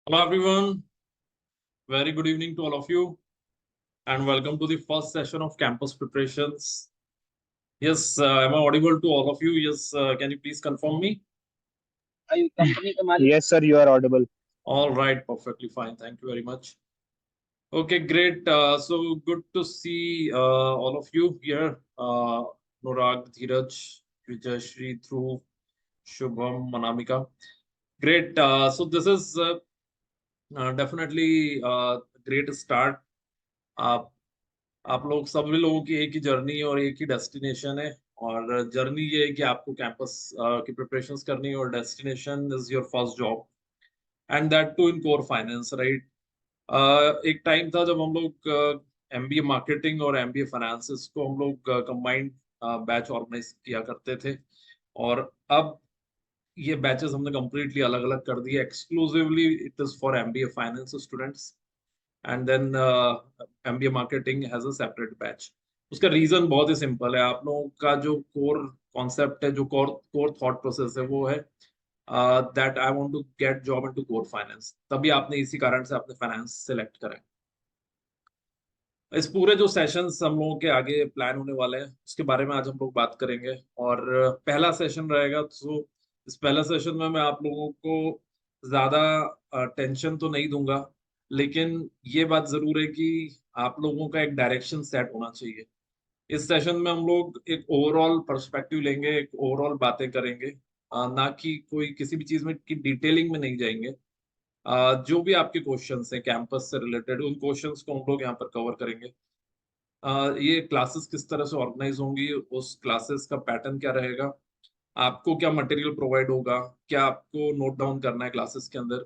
Hello everyone, very good evening to all of you and welcome to the first session of campus preparations. Yes, am I audible to all of you? Yes, can you please confirm me? Are you company ka malik? Yes, sir, you are audible. All right, perfectly fine. Thank you very much. Okay, great. So good to see all of you here. Nurag, Dheeraj, Vijayashri, Dhruv, Shubham, Manamika. Great. So this is definitely a great start. आप आप लोग सभी लोगों की एक ही journey और एक ही destination है। और जर्नी ये है कि आपको कैंपस की प्रिपरेशंस करनी है और destination is your first job and that too in core finance, right. एक टाइम था जब हम लोग एमबीए मार्केटिंग और एमबीए फाइनेंसिस को हम लोग कंबाइंड बैच ऑर्गेनाइज किया करते थे। और अब ये बैचेस हमने कम्प्लीटली अलग अलग कर दिए। Exclusively it is for MBA finance students and then MBA marketing has a separate batch. उसका रीजन बहुत ही सिंपल है। आप लोगों का जो कोर कॉन्सेप्ट है, जो कोर कोर थॉट प्रोसेस है, वो है that I want to get job into core finance. तभी आपने इसी कारण से आपने फाइनेंस सेलेक्ट करा है। इस पूरे जो सेशंस हम लोगों के आगे प्लान होने वाले हैं उसके बारे में आज हम लोग बात करेंगे। और पहला सेशन रहेगा, तो इस पहला सेशन में मैं आप लोगों को ज्यादा टेंशन तो नहीं दूंगा, लेकिन ये बात जरूर है कि आप लोगों का एक डायरेक्शन सेट होना चाहिए। इस सेशन में हम लोग एक ओवरऑल पर्सपेक्टिव लेंगे, एक ओवरऑल बातें करेंगे, ना कि कोई किसी भी चीज में की डिटेलिंग में नहीं जाएंगे। जो भी आपके क्वेश्चंस हैं कैंपस से रिलेटेड, उन क्वेश्चंस को हम लोग यहाँ पर कवर करेंगे। ये क्लासेस किस तरह से ऑर्गेनाइज होंगी, उस क्लासेस का पैटर्न क्या रहेगा, आपको क्या मटेरियल प्रोवाइड होगा, क्या आपको नोट डाउन करना है क्लासेस के अंदर,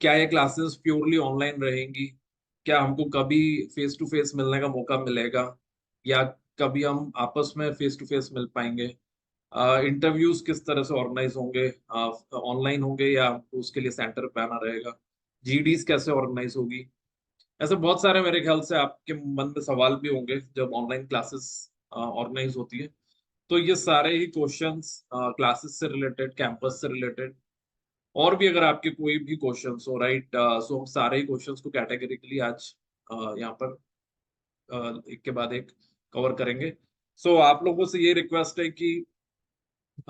क्या ये क्लासेस प्योरली ऑनलाइन रहेंगी, क्या हमको कभी फेस टू फेस मिलने का मौका मिलेगा, या कभी हम आपस में फेस टू फेस मिल पाएंगे, इंटरव्यूज किस तरह से ऑर्गेनाइज होंगे, ऑनलाइन होंगे या उसके लिए सेंटर पे आना रहेगा, जीडीज कैसे ऑर्गेनाइज होगी। ऐसे बहुत सारे मेरे ख्याल से आपके मन में सवाल भी होंगे जब ऑनलाइन क्लासेस ऑर्गेनाइज होती है। तो ये सारे ही क्वेश्चंस क्लासेस से रिलेटेड, कैंपस से रिलेटेड, और भी अगर आपके कोई भी क्वेश्चंस हो, राइट, सो हम सारे ही क्वेश्चंस को कैटेगरिकली आज यहाँ पर एक के बाद एक कवर करेंगे। सो आप लोगों से ये रिक्वेस्ट है कि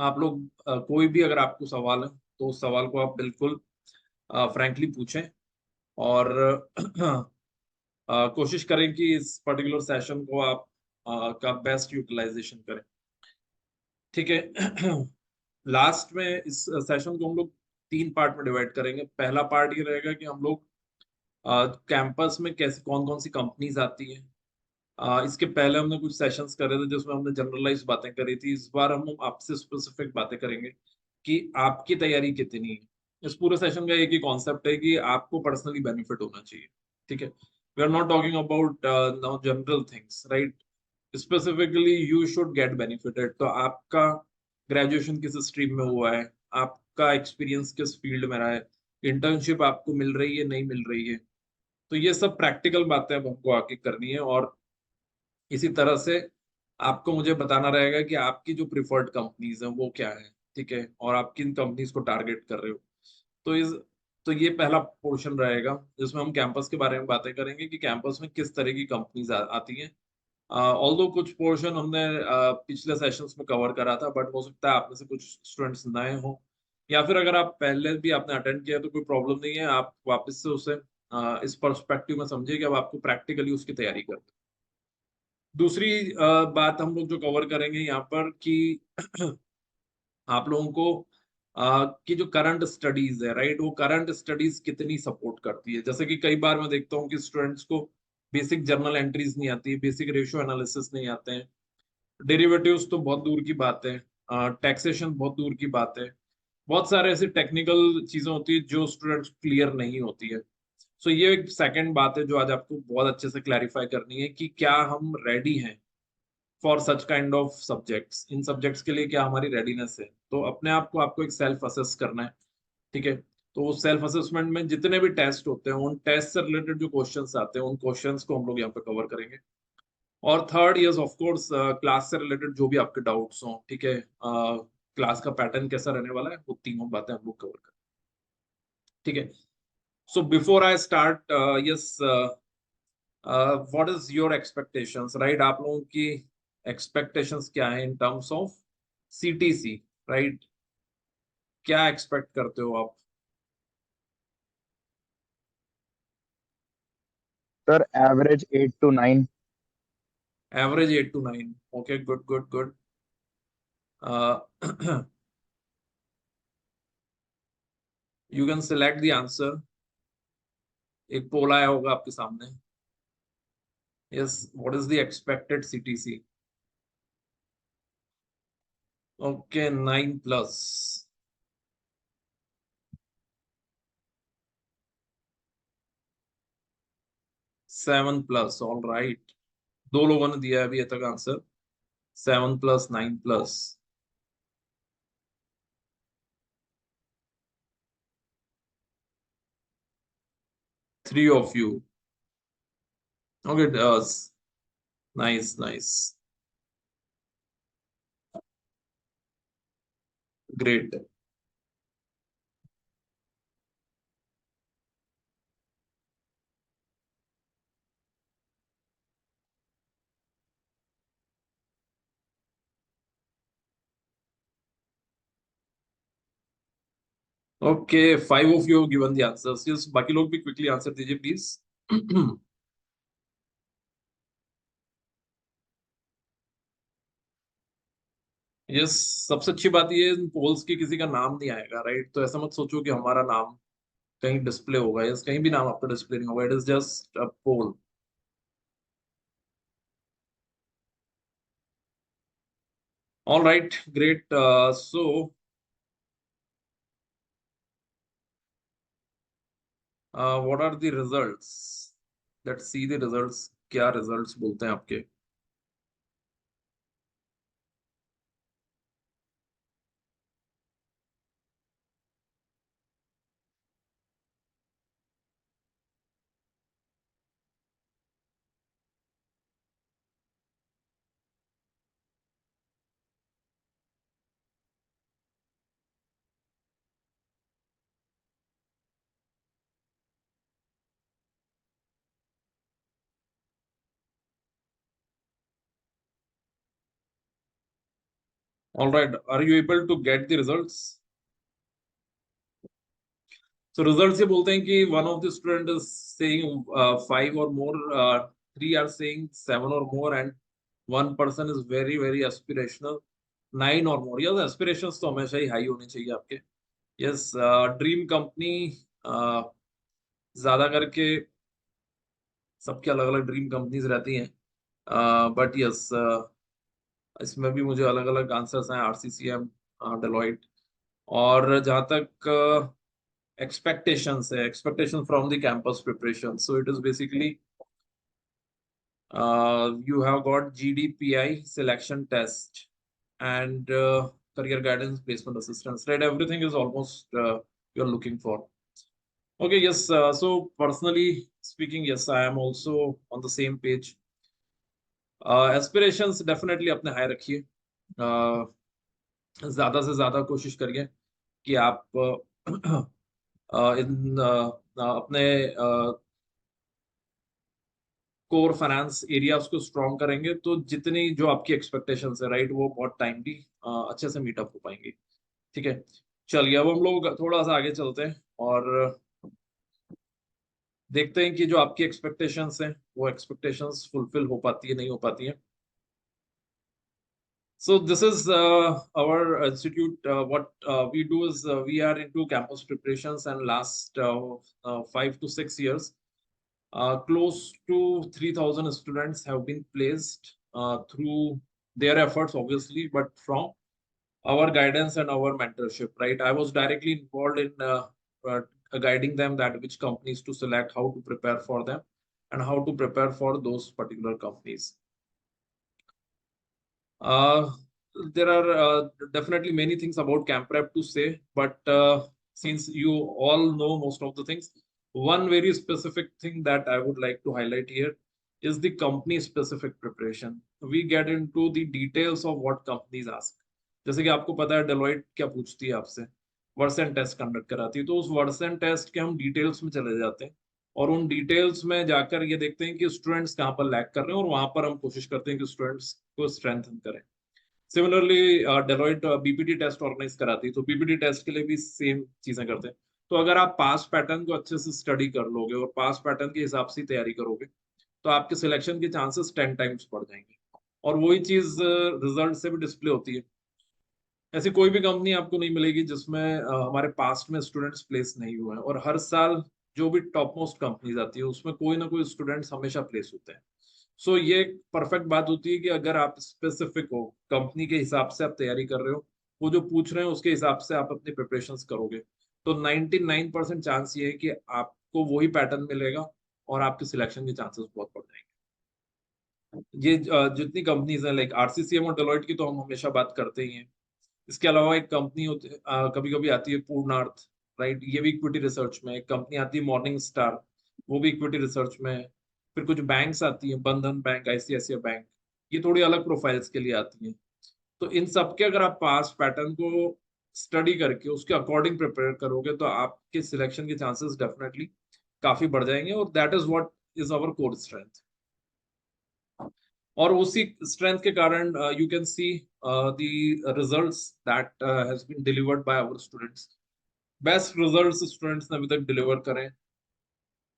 आप लोग कोई भी अगर आपको सवाल है तो उस सवाल को आप बिल्कुल फ्रैंकली पूछें। और कोशिश करें कि इस पर्टिकुलर सेशन को आप का बेस्ट यूटिलाइजेशन करें। ठीक है। लास्ट में इस सेशन को हम लोग तीन पार्ट में डिवाइड करेंगे। पहला पार्ट ये रहेगा कि हम लोग कैंपस में कैसे कौन कौन सी कंपनीज आती हैं। इसके पहले हमने कुछ सेशंस करे थे जिसमें हमने जनरलाइज बातें करी थी। इस बार हम आपसे स्पेसिफिक बातें करेंगे कि आपकी तैयारी कितनी है। इस पूरे सेशन का एक ही कॉन्सेप्ट है कि आपको पर्सनली बेनिफिट होना चाहिए। ठीक है, we are not talking about now general things, right. Specifically you should get benefited. तो आपका ग्रेजुएशन किस स्ट्रीम में हुआ है, आपका एक्सपीरियंस किस फील्ड में रहा है, इंटर्नशिप आपको मिल रही है नहीं मिल रही है, तो ये सब प्रैक्टिकल बातें अब हमको आगे करनी है। और इसी तरह से आपको मुझे बताना रहेगा कि आपकी जो प्रिफर्ड कंपनीज हैं वो क्या है। ठीक है, और आप किन कंपनीज को टारगेट कर रहे हो। तो इस तो ये पहला पोर्शन रहेगा जिसमें हम कैंपस के बारे में बातें करेंगे कि कैंपस में किस तरह की कंपनीज आती हैं। ऑल्दो कुछ पोर्शन हमने पिछले सेशंस में कवर करा था, बट हो सकता है आप में से कुछ स्टूडेंट्स नए हो, या फिर अगर आप पहले भी आपने अटेंड किया तो कोई प्रॉब्लम नहीं है, आप वापस से उसे इस पर्सपेक्टिव में समझिए कि अब आपको प्रैक्टिकली उसकी तैयारी करनी है। दूसरी बात हम लोग जो कवर करेंगे यहाँ पर कि आप लोगों को कि जो करंट स्टडीज है, राइट, वो करंट स्टडीज कितनी सपोर्ट करती है। जैसे कि कई बार मैं देखता हूँ कि स्टूडेंट्स को बेसिक जर्नल एंट्रीज नहीं आती, बेसिक रेशियो एनालिसिस नहीं आते हैं, डेरिवेटिव्स तो बहुत दूर की बात है, टैक्सेशन बहुत दूर की बात है। बहुत सारे ऐसी टेक्निकल चीजें होती है जो स्टूडेंट्स क्लियर नहीं होती है। सो ये एक सेकंड बात है जो आज आपको बहुत अच्छे से क्लैरिफाई करनी है कि क्या हम रेडी हैं for such kind of subjects. In subjects के लिए क्या हमारी रेडीनेस है। तो अपने आप को आपको एक सेल्फ असेस करना है। ठीक है, तो उस सेल्फ असेसमेंट में जितने भी टेस्ट होते हैं उन टेस्ट से रिलेटेड जो क्वेश्चंस आते हैं उन क्वेश्चंस को हम लोग यहाँ पे कवर करेंगे। और third years of course class से रिलेटेड जो भी आपके डाउट्स हों, ठीक है, क्लास का पैटर्न कैसा रहने वाला है, वो तीनों बातें हम लोग कवर करेंगे। ठीक है. So before I start, yes, what is your expectations, right? आप लोगों की expectations क्या है in terms of CTC, right? क्या expect करते हो आप? Sir average 8 to 9. Average 8 to 9. Okay, good, good, good. Uh, you can select the answer. एक पोल आया होगा आपके सामने. Yes, what is the expected CTC? Okay, 9 plus. 7 plus, all right. दो लोगों ने दिया है अभी तक answer. 7 plus 9 plus. 3 of you. Okay, it does. Nice, nice. Great. Okay, 5 of you have given the answers. Yes, बाकी लोग भी quickly answer दीजिए, please. यस, सबसे अच्छी बात ये पोल्स की किसी का नाम नहीं आएगा, राइट? तो ऐसा मत सोचो कि हमारा नाम कहीं डिस्प्ले होगा. यस, कहीं भी नाम आपका डिस्प्ले नहीं होगा. It is just a poll. All right, great. So what are the results? Let's see the results. क्या रिजल्ट्स बोलते हैं आपके? All right, are you able to get the results? So results ये बोलते हैं कि one of the student is saying 5 or more, 3 are saying 7 or more, and one person is very very aspirational 9 or more. Yes, aspirations तो हमेशा ही high होनी चाहिए आपके. Yes, dream company ज्यादा करके सबके अलग अलग ड्रीम कंपनीज रहती हैं. बट यस, इसमें भी मुझे अलग अलग आंसर्स हैं. RCCM, Deloitte. और जहाँ तक expectations है, expectation from the campus preparation, so it is basically you have got GDPI selection test and career guidance placement assistance, right? Everything is almost you're looking for. Okay, yes, so personally speaking, yes, I am also on the same page. Aspirations definitely अपने high रखिए. ज्यादा से ज्यादा कोशिश करिए कि आप इन अपने कोर फाइनेंस एरियाज को स्ट्रॉन्ग करेंगे तो जितनी जो आपकी एक्सपेक्टेशंस है, राइट, वो बहुत टाइमली अच्छे से मीटअप हो पाएंगे. ठीक है, चलिए अब हम लोग थोड़ा सा आगे चलते हैं और देखते हैं कि जो आपकी एक्सपेक्टेशंस हैं वो एक्सपेक्टेशंस फुलफिल हो पाती है नहीं हो पाती है. So this is our institute. What we do is we are into campus preparations, and last 5 to 6 years, close to 3,000 students have been placed through their efforts, obviously, but from our guidance and our mentorship, right? I was directly involved in guiding them that which companies to select, how to prepare for them, and how to prepare for those particular companies. There are definitely many things about camp prep to say, but since you all know most of the things, one very specific thing that I would like to highlight here is the company specific preparation. We get into the details of what companies ask. जैसे कि आपको पता है Deloitte क्या पूछती है आपसे. Version test conduct कराती है। तो उस वर्सन टेस्ट के हम डिटेल्स में चले जाते हैं और उन डिटेल्स में जाकर ये देखते हैं कि स्टूडेंट्स कहाँ पर लैग कर रहे हैं और वहां पर हम कोशिश करते हैं कि स्टूडेंट्स को स्ट्रेंथन करें। Similarly Deloitte BPT test organise कराती है, तो बीपीटी टेस्ट के लिए भी सेम चीजें करते हैं। तो अगर आप पास पैटर्न को अच्छे से स्टडी कर लोगे और पास पैटर्न के हिसाब से तैयारी करोगे तो आपके सिलेक्शन के चांसेस 10 टाइम्स बढ़ जाएंगे। और वही चीज रिजल्ट से भी डिस्प्ले होती है। ऐसी कोई भी कंपनी आपको नहीं मिलेगी जिसमें हमारे पास्ट में स्टूडेंट्स प्लेस नहीं हुए हैं, और हर साल जो भी टॉप मोस्ट कंपनीज आती है उसमें कोई ना कोई स्टूडेंट्स हमेशा प्लेस होते हैं। सो ये परफेक्ट बात होती है कि अगर आप स्पेसिफिक हो, कंपनी के हिसाब से आप तैयारी कर रहे हो, वो जो पूछ रहे हैं उसके हिसाब से आप अपनी प्रिपरेशंस करोगे, तो 99% चांस ये है कि आपको वही पैटर्न मिलेगा और आपके सिलेक्शन के चांसेस बहुत बढ़ जाएंगे। ये जितनी कंपनीज हैं लाइक आरसीसीएम और डेलोइट की तो हम हमेशा बात करते ही हैं। इसके अलावा एक कंपनी होती है कभी कभी आती है पूर्णार्थ, राइट, ये भी इक्विटी रिसर्च में। एक कंपनी आती है मॉर्निंग स्टार, वो भी इक्विटी रिसर्च में है। फिर कुछ बैंक्स आती हैं, बंधन बैंक, आईसीआईसीआई बैंक, ये थोड़ी अलग प्रोफाइल्स के लिए आती हैं। तो इन सब के अगर आप पास पैटर्न को स्टडी करके उसके अकॉर्डिंग प्रिपेयर करोगे तो आपके सिलेक्शन के चांसेस डेफिनेटली काफी बढ़ जाएंगे, और that is what is our core strength. और उसी स्ट्रेंथ के कारण you can see the results that has been delivered by our students. Best results students ने अभी तक डिलीवर करें।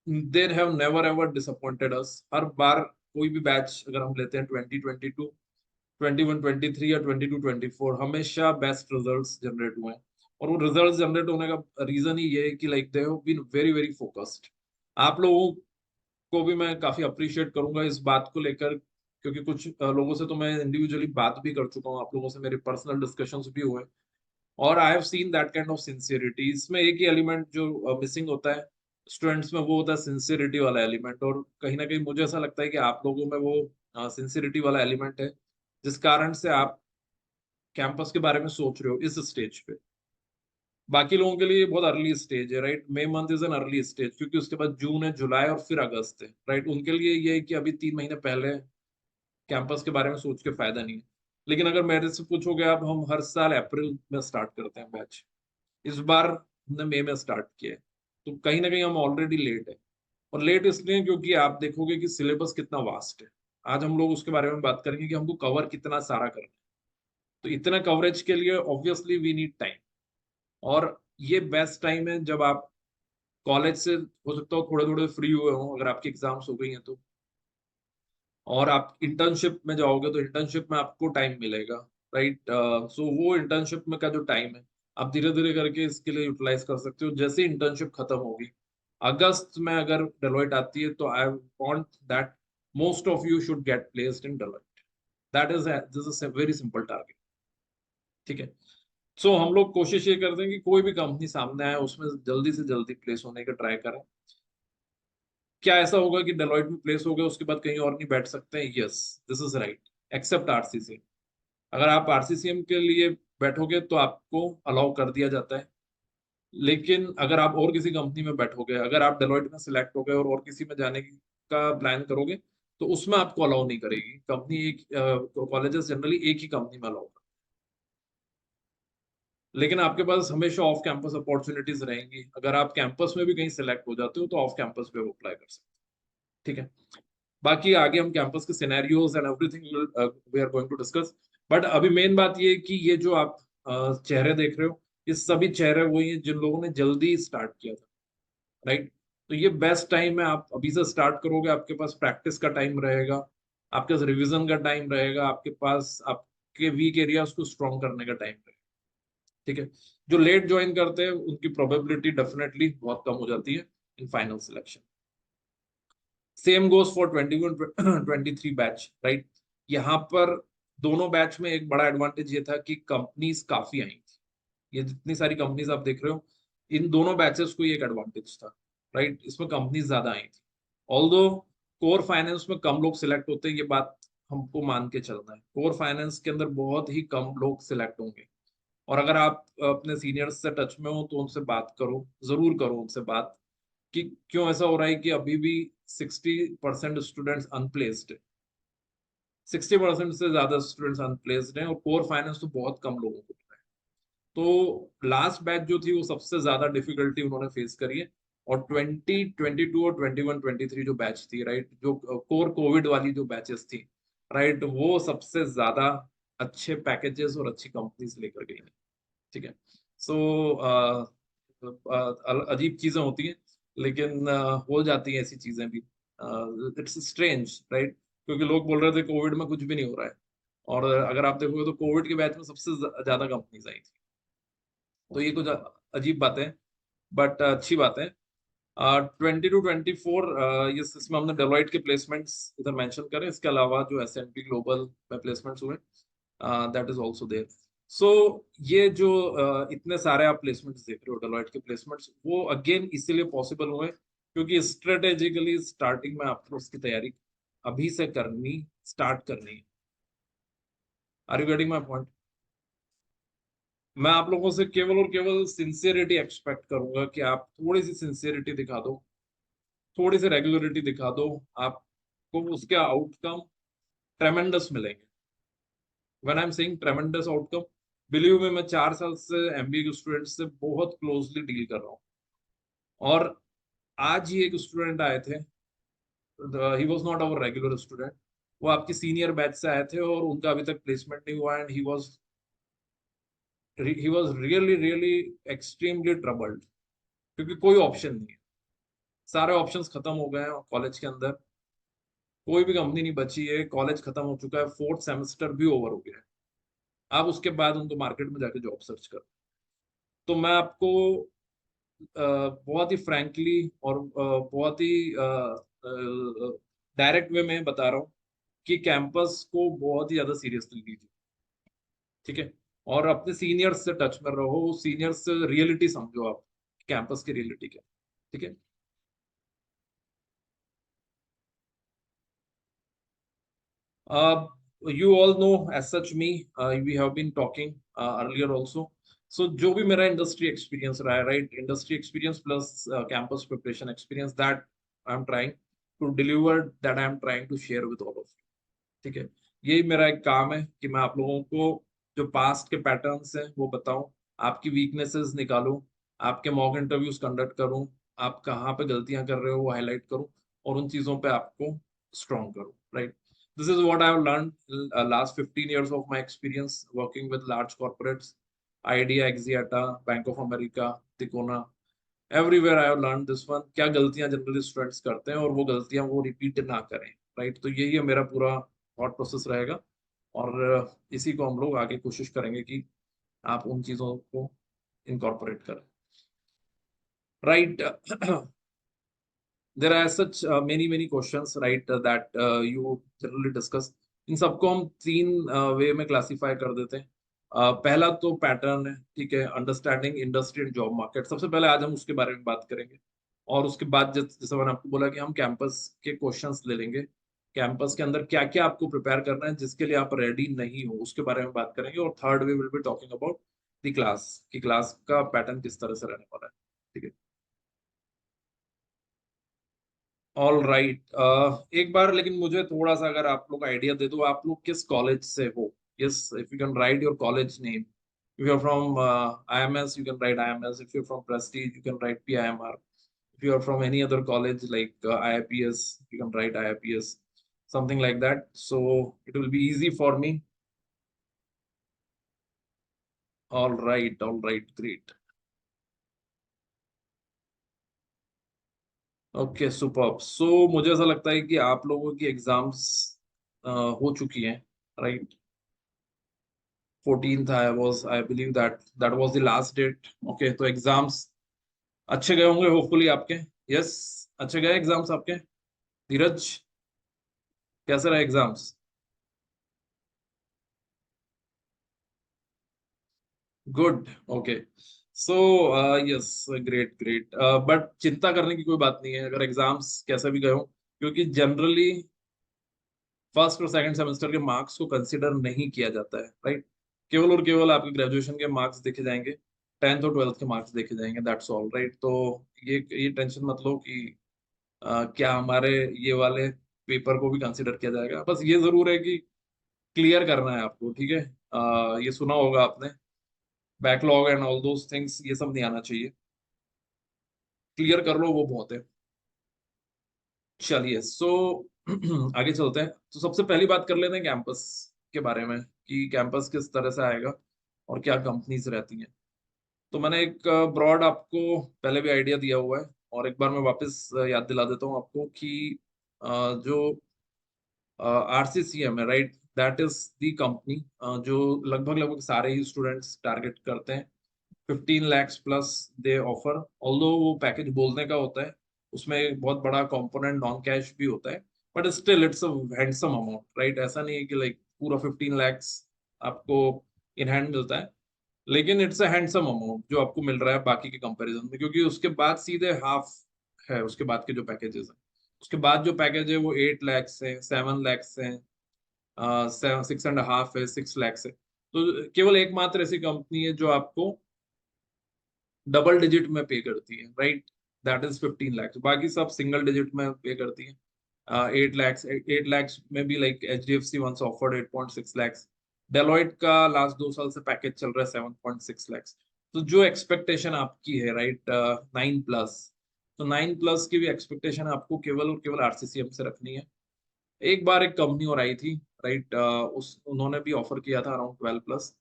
They have never ever disappointed us. हर बार कोई भी बैच अगर हम लेते हैं 2022, 21, 23 या 22, 24, हमेशा बेस्ट रिजल्ट्स जनरेट हुए हैं। और वो रिजल्ट्स जनरेट होने का रीजन ही ये है कि like they have been very very focused. आप लोगों को भी मैं काफी अप्रिशिएट करूंगा इस बात को लेकर, क्योंकि कुछ लोगों से तो मैं इंडिविजुअली बात भी कर चुका हूँ, आप लोगों से मेरे पर्सनल डिस्कशंस भी हुए, और I have seen that kind of sincerity. इसमें एक ही एलिमेंट जो मिसिंग होता है स्टूडेंट्स में, वो होता है सिंसियरिटी वाला एलिमेंट। और कहीं ना कहीं मुझे ऐसा लगता है कि आप लोगों में वो सिंसियरिटी वाला एलिमेंट है, जिस कारण से आप कैंपस के बारे में सोच रहे हो इस स्टेज पे। बाकी लोगों के लिए बहुत अर्ली स्टेज है, right. May month is an early stage, क्योंकि उसके बाद जून है, जुलाई और फिर अगस्त है, राइट। उनके लिए ये है कि अभी 3 महीने पहले कैंपस के बारे में सोच के फायदा नहीं है। लेकिन अगर मेरे से पूछोगे, अब हम हर साल अप्रैल में स्टार्ट करते हैं बैच, इस बार हमने मई में स्टार्ट किया है, तो कहीं ना कहीं हम ऑलरेडी लेट है। और लेट इसलिए क्योंकि आप देखोगे कि सिलेबस कितना वास्ट है। आज हम लोग उसके बारे में बात करेंगे कि हमको कवर कितना सारा करना है। तो इतना कवरेज के लिए ऑब्वियसली वी नीड टाइम, और ये बेस्ट टाइम है जब आप कॉलेज से हो सकता हो थोड़े थोड़े फ्री हुए हो, अगर आपकी एग्जाम्स हो गई हैं तो, और आप इंटर्नशिप में जाओगे तो इंटर्नशिप में आपको टाइम मिलेगा, राइट। सो वो इंटर्नशिप में का जो टाइम है आप धीरे धीरे करके इसके लिए यूटिलाइज कर सकते हो। जैसे इंटर्नशिप खत्म होगी अगस्त में, अगर डेलोइट आती है, तो I want that most of you should get placed in Deloitte. That is this is very simple target, ठीक है। सो हम लोग कोशिश ये करते हैं कि कोई भी कंपनी सामने आए उसमें जल्दी से जल्दी प्लेस होने का ट्राई करें। क्या ऐसा होगा कि डेलोइट में प्लेस हो गया उसके बाद कहीं और नहीं बैठ सकते हैं? Yes, this is right, except RCC. अगर आप आरसीसीएम के लिए बैठोगे तो आपको अलाउ कर दिया जाता है, लेकिन अगर आप और किसी कंपनी में बैठोगे, अगर आप डेलोइट में सिलेक्ट हो गए और किसी में जाने का प्लान करोगे, तो उसमें आपको अलाउ नहीं करेगी कंपनी। एक कॉलेजेस जनरली एक ही कंपनी में अलाउ, लेकिन आपके पास हमेशा ऑफ कैंपस अपॉर्चुनिटीज रहेंगी। अगर आप कैंपस में भी कहीं सिलेक्ट हो जाते हो तो ऑफ कैंपस पे अप्लाई कर सकते हो, ठीक है। बाकी आगे हम कैंपस के scenarios and everything we are going to discuss. But अभी मेन बात ये है कि ये जो आप चेहरे देख रहे हो, ये सभी चेहरे वही हैं जिन लोगों ने जल्दी स्टार्ट किया था, राइट। तो ये बेस्ट टाइम है, आप अभी से स्टार्ट करोगे, आपके पास प्रैक्टिस का टाइम रहेगा, आपके पास रिविजन का टाइम रहेगा, आपके पास आपके वीक एरियाज को स्ट्रॉन्ग करने का टाइम रहेगा, ठीक है। जो लेट ज्वाइन करते हैं उनकी प्रोबेबिलिटी डेफिनेटली बहुत कम हो जाती है in final selection. Same goes for 21, 23 batch, right. यहाँ पर दोनों बैच में एक बड़ा एडवांटेज ये था कि कंपनीज काफी आई थी। ये जितनी सारी कंपनीज आप देख रहे हो, इन दोनों बैचेस को ये एक एडवांटेज था, राइट। इसमें कंपनीज ज्यादा आई थी। ऑल्दो कोर फाइनेंस में कम लोग सिलेक्ट होते हैं, ये बात हमको मान के चलना है। कोर फाइनेंस के अंदर बहुत ही कम लोग सिलेक्ट होंगे, और अगर आप अपने सीनियर्स से टच में हो तो उनसे बात करो, जरूर करो उनसे बात, कि क्यों ऐसा हो रहा है कि अभी भी 60% स्टूडेंट्स अनप्लेस्ड है। 60% से ज्यादा स्टूडेंट्स अनप्लेस्ड हैं, और कोर फाइनेंस तो बहुत कम लोगों को पता है। तो लास्ट बैच जो थी वो सबसे ज्यादा डिफिकल्टी उन्होंने फेस करी है। और 2022 और 21-23 जो बैच थी, राइट, जो कोर कोविड वाली जो बैचेस थी, राइट, वो सबसे ज्यादा अच्छे पैकेजेस और अच्छी कंपनीज लेकर गई हैं। ठीक है। सो अजीब चीजें होती हैं, लेकिन हो जाती हैं ऐसी चीजें भी। इट्स स्ट्रेंज, राइट, क्योंकि लोग बोल रहे थे कोविड में कुछ भी नहीं हो रहा है, और अगर आप देखोगे तो कोविड के बैच में सबसे ज्यादा कंपनीज आई थी। तो ये कुछ अजीब बातें हैं, बट अच्छी बात है। 22-24, ये इसमें हमने डेलोइट के प्लेसमेंट्स इधर मेंशन करें, इसके अलावा जो S&P ग्लोबल में प्लेसमेंट्स हुए, दैट इज आल्सो देयर। सो ये जो इतने सारे आप प्लेसमेंट्स देख रहे हो, डेलोइट के प्लेसमेंट्स, वो अगेन इसीलिए पॉसिबल हुए क्योंकि स्ट्रेटेजिकली स्टार्टिंग में आपको उसकी तैयारी अभी से करनी स्टार्ट करनी है। Are you getting my point? मैं आप लोगों से केवल और केवल सिंसियरिटी एक्सपेक्ट करूंगा कि आप थोड़ी सी सिंसियरिटी दिखा दो, थोड़ी सी रेगुलरिटी दिखा दो, आपको उसके आउटकम ट्रेमेंडस मिलेंगे। When I am saying ट्रेमेंडस outcome, believe में, मैं 4 साल से MBA के स्टूडेंट से बहुत क्लोजली डील कर रहा हूँ, और आज ही एक स्टूडेंट आए थे, he was not our regular student, वो आपकी सीनियर बैच से आए थे और उनका अभी तक प्लेसमेंट नहीं हुआ, and he was really really extremely troubled, क्योंकि कोई ऑप्शन नहीं है, सारे ऑप्शंस खत्म हो गए हैं कॉलेज के अंदर, कोई भी कंपनी नहीं बची है, कॉलेज खत्म हो चुका है, 4th सेमेस्टर भी ओवर हो गया है। आप उसके बाद उनको मार्केट में जाके जॉब सर्च करो। तो मैं आपको बहुत ही फ्रैंकली और बहुत ही डायरेक्ट वे में बता रहा हूँ कि कैंपस को बहुत ही ज्यादा सीरियसली लीजिए। ठीक है। और अपने सीनियर्स से टच में रहो, सीनियर्स से रियलिटी समझो आप, कैंपस की रियलिटी क्या। ठीक है। Uh, you all know as such me, we have been talking earlier also. So जो भी मेरा इंडस्ट्री एक्सपीरियंस रहा है, right, industry experience plus campus preparation experience, that I am trying to deliver, that I am trying to share with all of you. ठीक है। यही मेरा एक काम है कि मैं आप लोगों को जो पास्ट के पैटर्न्स हैं वो बताऊं, आपकी वीकनेसेस निकालूं, आपके मॉक इंटरव्यूज कंडक्ट करूं, आप कहाँ पे गलतियां कर रहे हो वो हाईलाइट करूं, और उन चीजों पे आपको स्ट्रॉन्ग करूं, right. This is what I have learned last 15 years of my experience working with large corporates, Idea, Axiata, Bank of America, Ticona. Everywhere I have learned this one, क्या गलतियां जनरली स्टूडेंट्स करते हैं और वो गलतियां वो repeat ना करें, राइट। तो यही है मेरा पूरा थॉट प्रोसेस रहेगा, और इसी को हम लोग आगे कोशिश करेंगे कि आप उन चीजों को इनकॉर्पोरेट करें, right. there are such many questions, right, that you generally discuss। इन सबको हम 3 वे में क्लासिफाई कर देते हैं। पहला तो पैटर्न है, ठीक है, understanding industry and job market, सबसे पहले आज हम उसके बारे में बात करेंगे। और उसके बाद जैसे मैंने आपको बोला कि हम कैंपस के क्वेश्चंस ले लेंगे, कैंपस के अंदर क्या क्या आपको प्रिपेयर करना है जिसके लिए आप रेडी नहीं हो उसके बारे में बात करेंगे। और third way will be talking about the class, कि क्लास का पैटर्न किस तरह से रहने वाला है। ठीक है। All right. एक बार लेकिन मुझे थोड़ा सा अगर आप लोग आइडिया दे दो, आप लोग किस कॉलेज से हो? Yes, if you can write your college name. If you are from IMS, you can write IMS. If you're from Prestige, you can write PIMR. If you are from any other college like IIPS, you can write IIPS, something like that. So it will be easy for me. All right, great. Okay, superb. So मुझे ऐसा लगता है कि आप लोगों की exams हो चुकी हैं, right. 14th I believe that was the last date। Okay, तो एग्जाम्स अच्छे गए होंगे होपफुली आपके। यस, अच्छे गए एग्जाम्स आपके। धीरज, कैसे रहे exams? Good, okay. So yes, great great. But चिंता करने की कोई बात नहीं है अगर एग्जाम्स कैसे भी गए हो, क्योंकि जनरली फर्स्ट और सेकंड सेमेस्टर के मार्क्स को कंसिडर नहीं किया जाता है, राइट। केवल और केवल आपके ग्रेजुएशन के मार्क्स देखे जाएंगे, 10th और 12th के मार्क्स देखे जाएंगे, दैट्स ऑल, राइट। तो ये टेंशन मत लो कि क्या हमारे ये वाले पेपर को भी कंसिडर किया जाएगा। बस ये जरूर है कि क्लियर करना है आपको, ठीक है। ये सुना होगा आपने backlog and all those things, ये सब नहीं आना चाहिए। क्लियर कर लो वो बहुत है। चलिए सो आगे चलते हैं। तो सबसे पहली बात कर लेते हैं कैंपस के बारे में, कि कैंपस किस तरह से आएगा और क्या कंपनीज रहती हैं। तो मैंने एक ब्रॉड आपको पहले भी आइडिया दिया हुआ है, और एक बार मैं वापस याद दिला देता हूँ आपको कि जो आरसीसीएम है, right, that is the company जो लगभग लगभग सारे ही स्टूडेंट्स टारगेट करते हैं। 15 lakhs प्लस दे ऑफर, ऑल्दो वो पैकेज बोलने का होता है, उसमें एक बहुत बड़ा कंपोनेंट नॉन कैश भी होता है, but still it's a handsome amount, right. ऐसा नहीं है कि लाइक पूरा 15 lakhs आपको इन हैंड मिलता है, लेकिन इट्स अ हैंडसम अमाउंट जो आपको मिल रहा है बाकी के कंपैरिजन में, क्योंकि उसके बाद सीधे हाफ है उसके बाद के जो पैकेजेस हैं। उसके बाद जो पैकेज है वो 8 lakhs है, 7 lakhs है, 6.5 है, 6 lakhs है। तो केवल एकमात्र ऐसी कंपनी है जो आपको डबल डिजिट में पे करती है, राइट, दैट इज 15 lakhs। बाकी सब सिंगल डिजिट में पे करती है। 8 lakhs, 8 lakhs में भी like HDFC once offered 8.6 lakhs। Deloitte का लास्ट 2 साल से पैकेज चल रहा है 7.6 lakhs। तो जो एक्सपेक्टेशन आपकी है, राइट, 9+, तो 9+ की भी एक्सपेक्टेशन आपको केवल और केवल आरसीसीएम से रखनी है। एक बार एक कंपनी और आई थी, राइट, उस उन्होंने भी ऑफर किया था अराउंड 12+,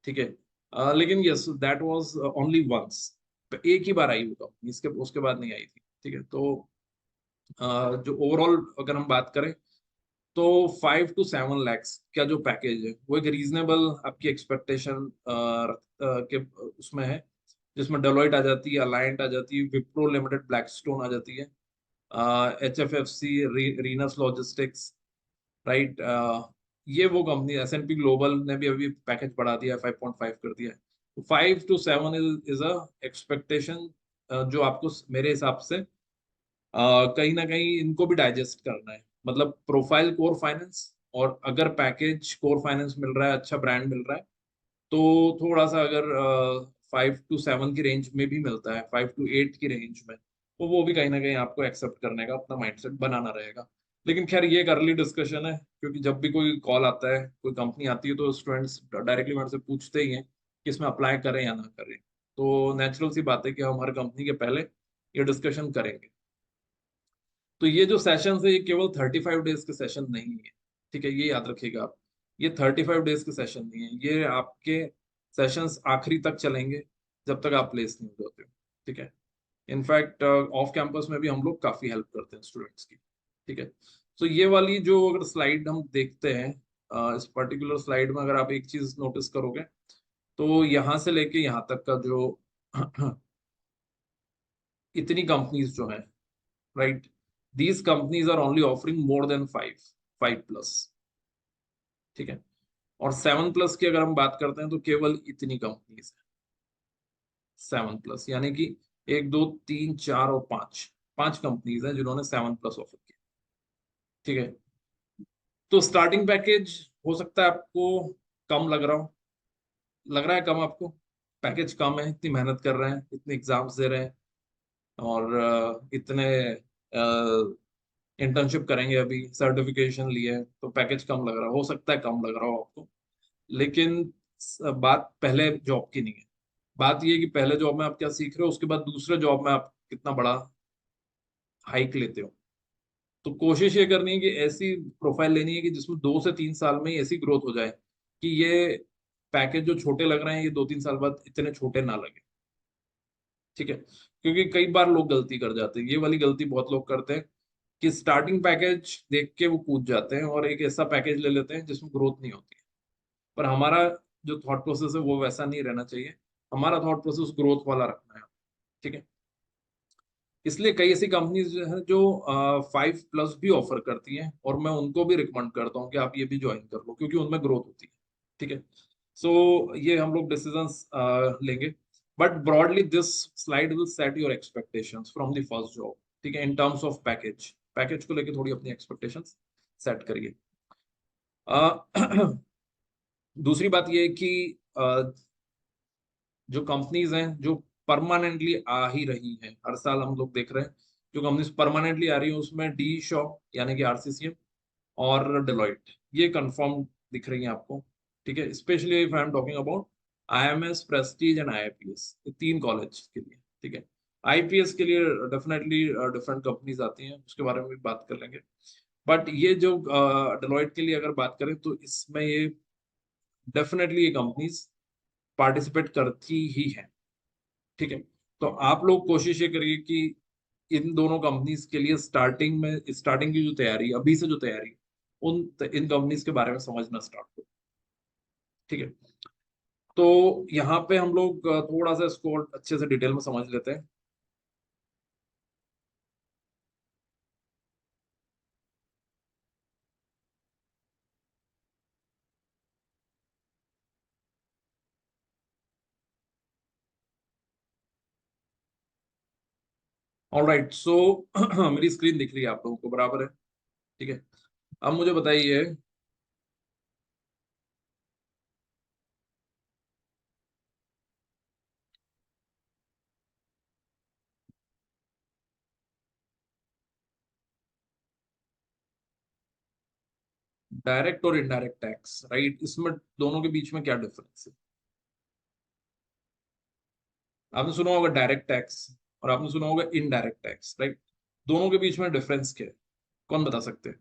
ठीक है। लेकिन yes, that was only once, एक ही बार आई वो कंपनी, इसके उसके बाद नहीं आई थी, ठीक है। तो जो ओवरऑल अगर हम बात करें, तो 5 to 7 lakhs का जो पैकेज है वो एक रीजनेबल आपकी एक्सपेक्टेशन के उसमें है, जिसमें डेलोइट आ जाती है, अलायंट आ जाती है, विप्रो लिमिटेड, ब्लैकस्टोन आ जाती है, HFFC, रीनस लॉजिस्टिक्स, राइट। ये वो कंपनी, S&P ग्लोबल ने भी अभी पैकेज बढ़ा दिया है, 5.5 कर दिया है। तो 5 to 7 इज अ एक्सपेक्टेशन जो आपको मेरे हिसाब से कहीं ना कहीं इनको भी डाइजेस्ट करना है। मतलब प्रोफाइल कोर फाइनेंस, और अगर पैकेज कोर फाइनेंस मिल रहा है, अच्छा ब्रांड मिल रहा है, तो थोड़ा सा अगर 5 to 7 की रेंज में भी मिलता है, 5 to 8 की रेंज में, तो वो भी कहीं ना कहीं आपको एक्सेप्ट करने का अपना माइंडसेट बनाना रहेगा। लेकिन खैर ये एक अर्ली डिस्कशन है, क्योंकि जब भी कोई कॉल आता है, कोई कंपनी आती है, तो स्टूडेंट्स डायरेक्टली मेरे से पूछते ही हैं कि इसमें अप्लाई करें या ना करें। तो नेचुरल सी बात है कि हम हर कंपनी के पहले ये डिस्कशन करेंगे। तो ये जो सेशन है, ये केवल 35 डेज के सेशन नहीं है, ठीक है, ये याद रखिएगा आप। ये 35 डेज के सेशन नहीं है, ये आपके सेशंस आखिरी तक चलेंगे, जब तक आप प्लेस नहीं हो जाते हो, ठीक है। इनफैक्ट ऑफ कैंपस में भी हम लोग काफी हेल्प करते हैं स्टूडेंट्स की, ठीक है। तो ये वाली जो अगर स्लाइड हम देखते हैं, इस पर्टिकुलर स्लाइड में अगर आप एक चीज नोटिस करोगे, तो यहाँ से लेके यहाँ तक का जो इतनी कंपनीज जो हैं, right, these companies are only offering more than 5+, ठीक है। और 7+ की अगर हम बात करते हैं, तो केवल इतनी कंपनीज है 7+, यानी कि 1, 2, 3, 4 और 5, 5 कंपनीज हैं जिन्होंने 7+ ऑफर किया, ठीक है। तो स्टार्टिंग पैकेज हो सकता है आपको कम लग रहा है कम आपको, पैकेज कम है, इतनी मेहनत कर रहे हैं, इतने एग्जाम्स दे रहे हैं, और इतने इंटर्नशिप करेंगे, अभी सर्टिफिकेशन लिए हैं, तो पैकेज कम लग रहा हो सकता है, कम लग रहा हो आपको। लेकिन बात पहले जॉब की नहीं है, बात ये है कि पहले जॉब में आप क्या सीख रहे हो, उसके बाद दूसरे जॉब में आप कितना बड़ा हाइक लेते हो। तो कोशिश ये करनी है कि ऐसी प्रोफाइल लेनी है कि जिसमें 2 से 3 साल में ही ऐसी ग्रोथ हो जाए कि ये पैकेज जो छोटे लग रहे हैं, ये 2-3 साल बाद इतने छोटे ना लगे, ठीक है। क्योंकि कई बार लोग गलती कर जाते हैं, ये वाली गलती बहुत लोग करते हैं, कि स्टार्टिंग पैकेज देख के वो कूद जाते हैं और एक ऐसा पैकेज ले लेते हैं जिसमें ग्रोथ नहीं होती है। पर हमारा जो थॉट प्रोसेस है वो वैसा नहीं रहना चाहिए, हमारा थॉट प्रोसेस ग्रोथ वाला रखना है, ठीक है। इसलिए कई ऐसी कंपनीज जो है जो 5+ भी ऑफर करती हैं, और मैं उनको भी रिकमेंड करता हूँ कि आप ये भी ज्वाइन कर लो, क्योंकि उनमें ग्रोथ होती है, ठीक है। सो ये हम लोग डिसीजंस लेंगे, but broadly this slide will set your expectations from the first job, ठीक है। इन टर्म्स ऑफ पैकेज को लेके थोड़ी अपनी एक्सपेक्टेशंस सेट करिए। दूसरी बात ये है कि जो कंपनीज हैं जो परमानेंटली आ ही रही हैं, हर साल हम लोग देख रहे हैं जो कंपनीज परमानेंटली आ रही हैं, उसमें डी शॉप यानी कि आरसीसीएम और डेलॉइट, ये कंफर्म दिख रही हैं आपको, ठीक है। Specially if I am talking about IMS, Prestige and IIPS, ये 3 कॉलेज के लिए, ठीक है। IPS के लिए डेफिनेटली डिफरेंट कंपनीज आती हैं, उसके बारे में भी बात कर लेंगे। बट ये जो डेलॉयट के लिए अगर बात करें तो इसमें ये डेफिनेटली ये कंपनीज पार्टिसिपेट करती ही हैं, ठीक है। तो आप लोग कोशिश ये करिए कि इन दोनों कंपनीज के लिए स्टार्टिंग की जो तैयारी, अभी से जो तैयारी, इन कंपनीज के बारे में समझना स्टार्ट करो, ठीक है। तो यहाँ पे हम लोग थोड़ा सा इसको और अच्छे से डिटेल में समझ लेते हैं। ऑलराइट, सो मेरी स्क्रीन दिख रही है आप लोगों को, बराबर है, ठीक है। अब मुझे बताइए, डायरेक्ट और इनडायरेक्ट टैक्स, राइट, इसमें दोनों के बीच में क्या डिफरेंस है? आपने सुना होगा डायरेक्ट टैक्स और आपने सुना होगा इनडायरेक्ट टैक्स, राइट। दोनों के बीच में डिफरेंस क्या है, कौन बता सकते हैं?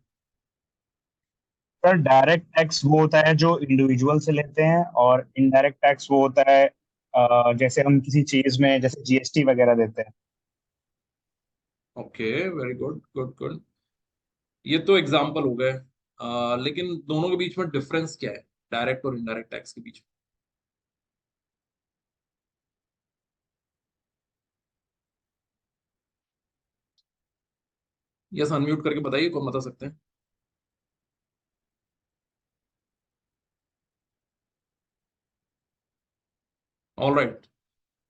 सर डायरेक्ट टैक्स वो होता है जो इंडिविजुअल से लेते हैं, और इनडायरेक्ट टैक्स वो होता है जैसे हम किसी चीज में जैसे जीएसटी वगैरह देते हैं। Okay, very good good good. ये तो एग्जाम्पल हो गए, लेकिन दोनों के बीच में डिफरेंस क्या है, डायरेक्ट और इनडायरेक्ट टैक्स के बीच में? यस, अनम्यूट करके बताइए, कौन बता सकते हैं? ऑल राइट,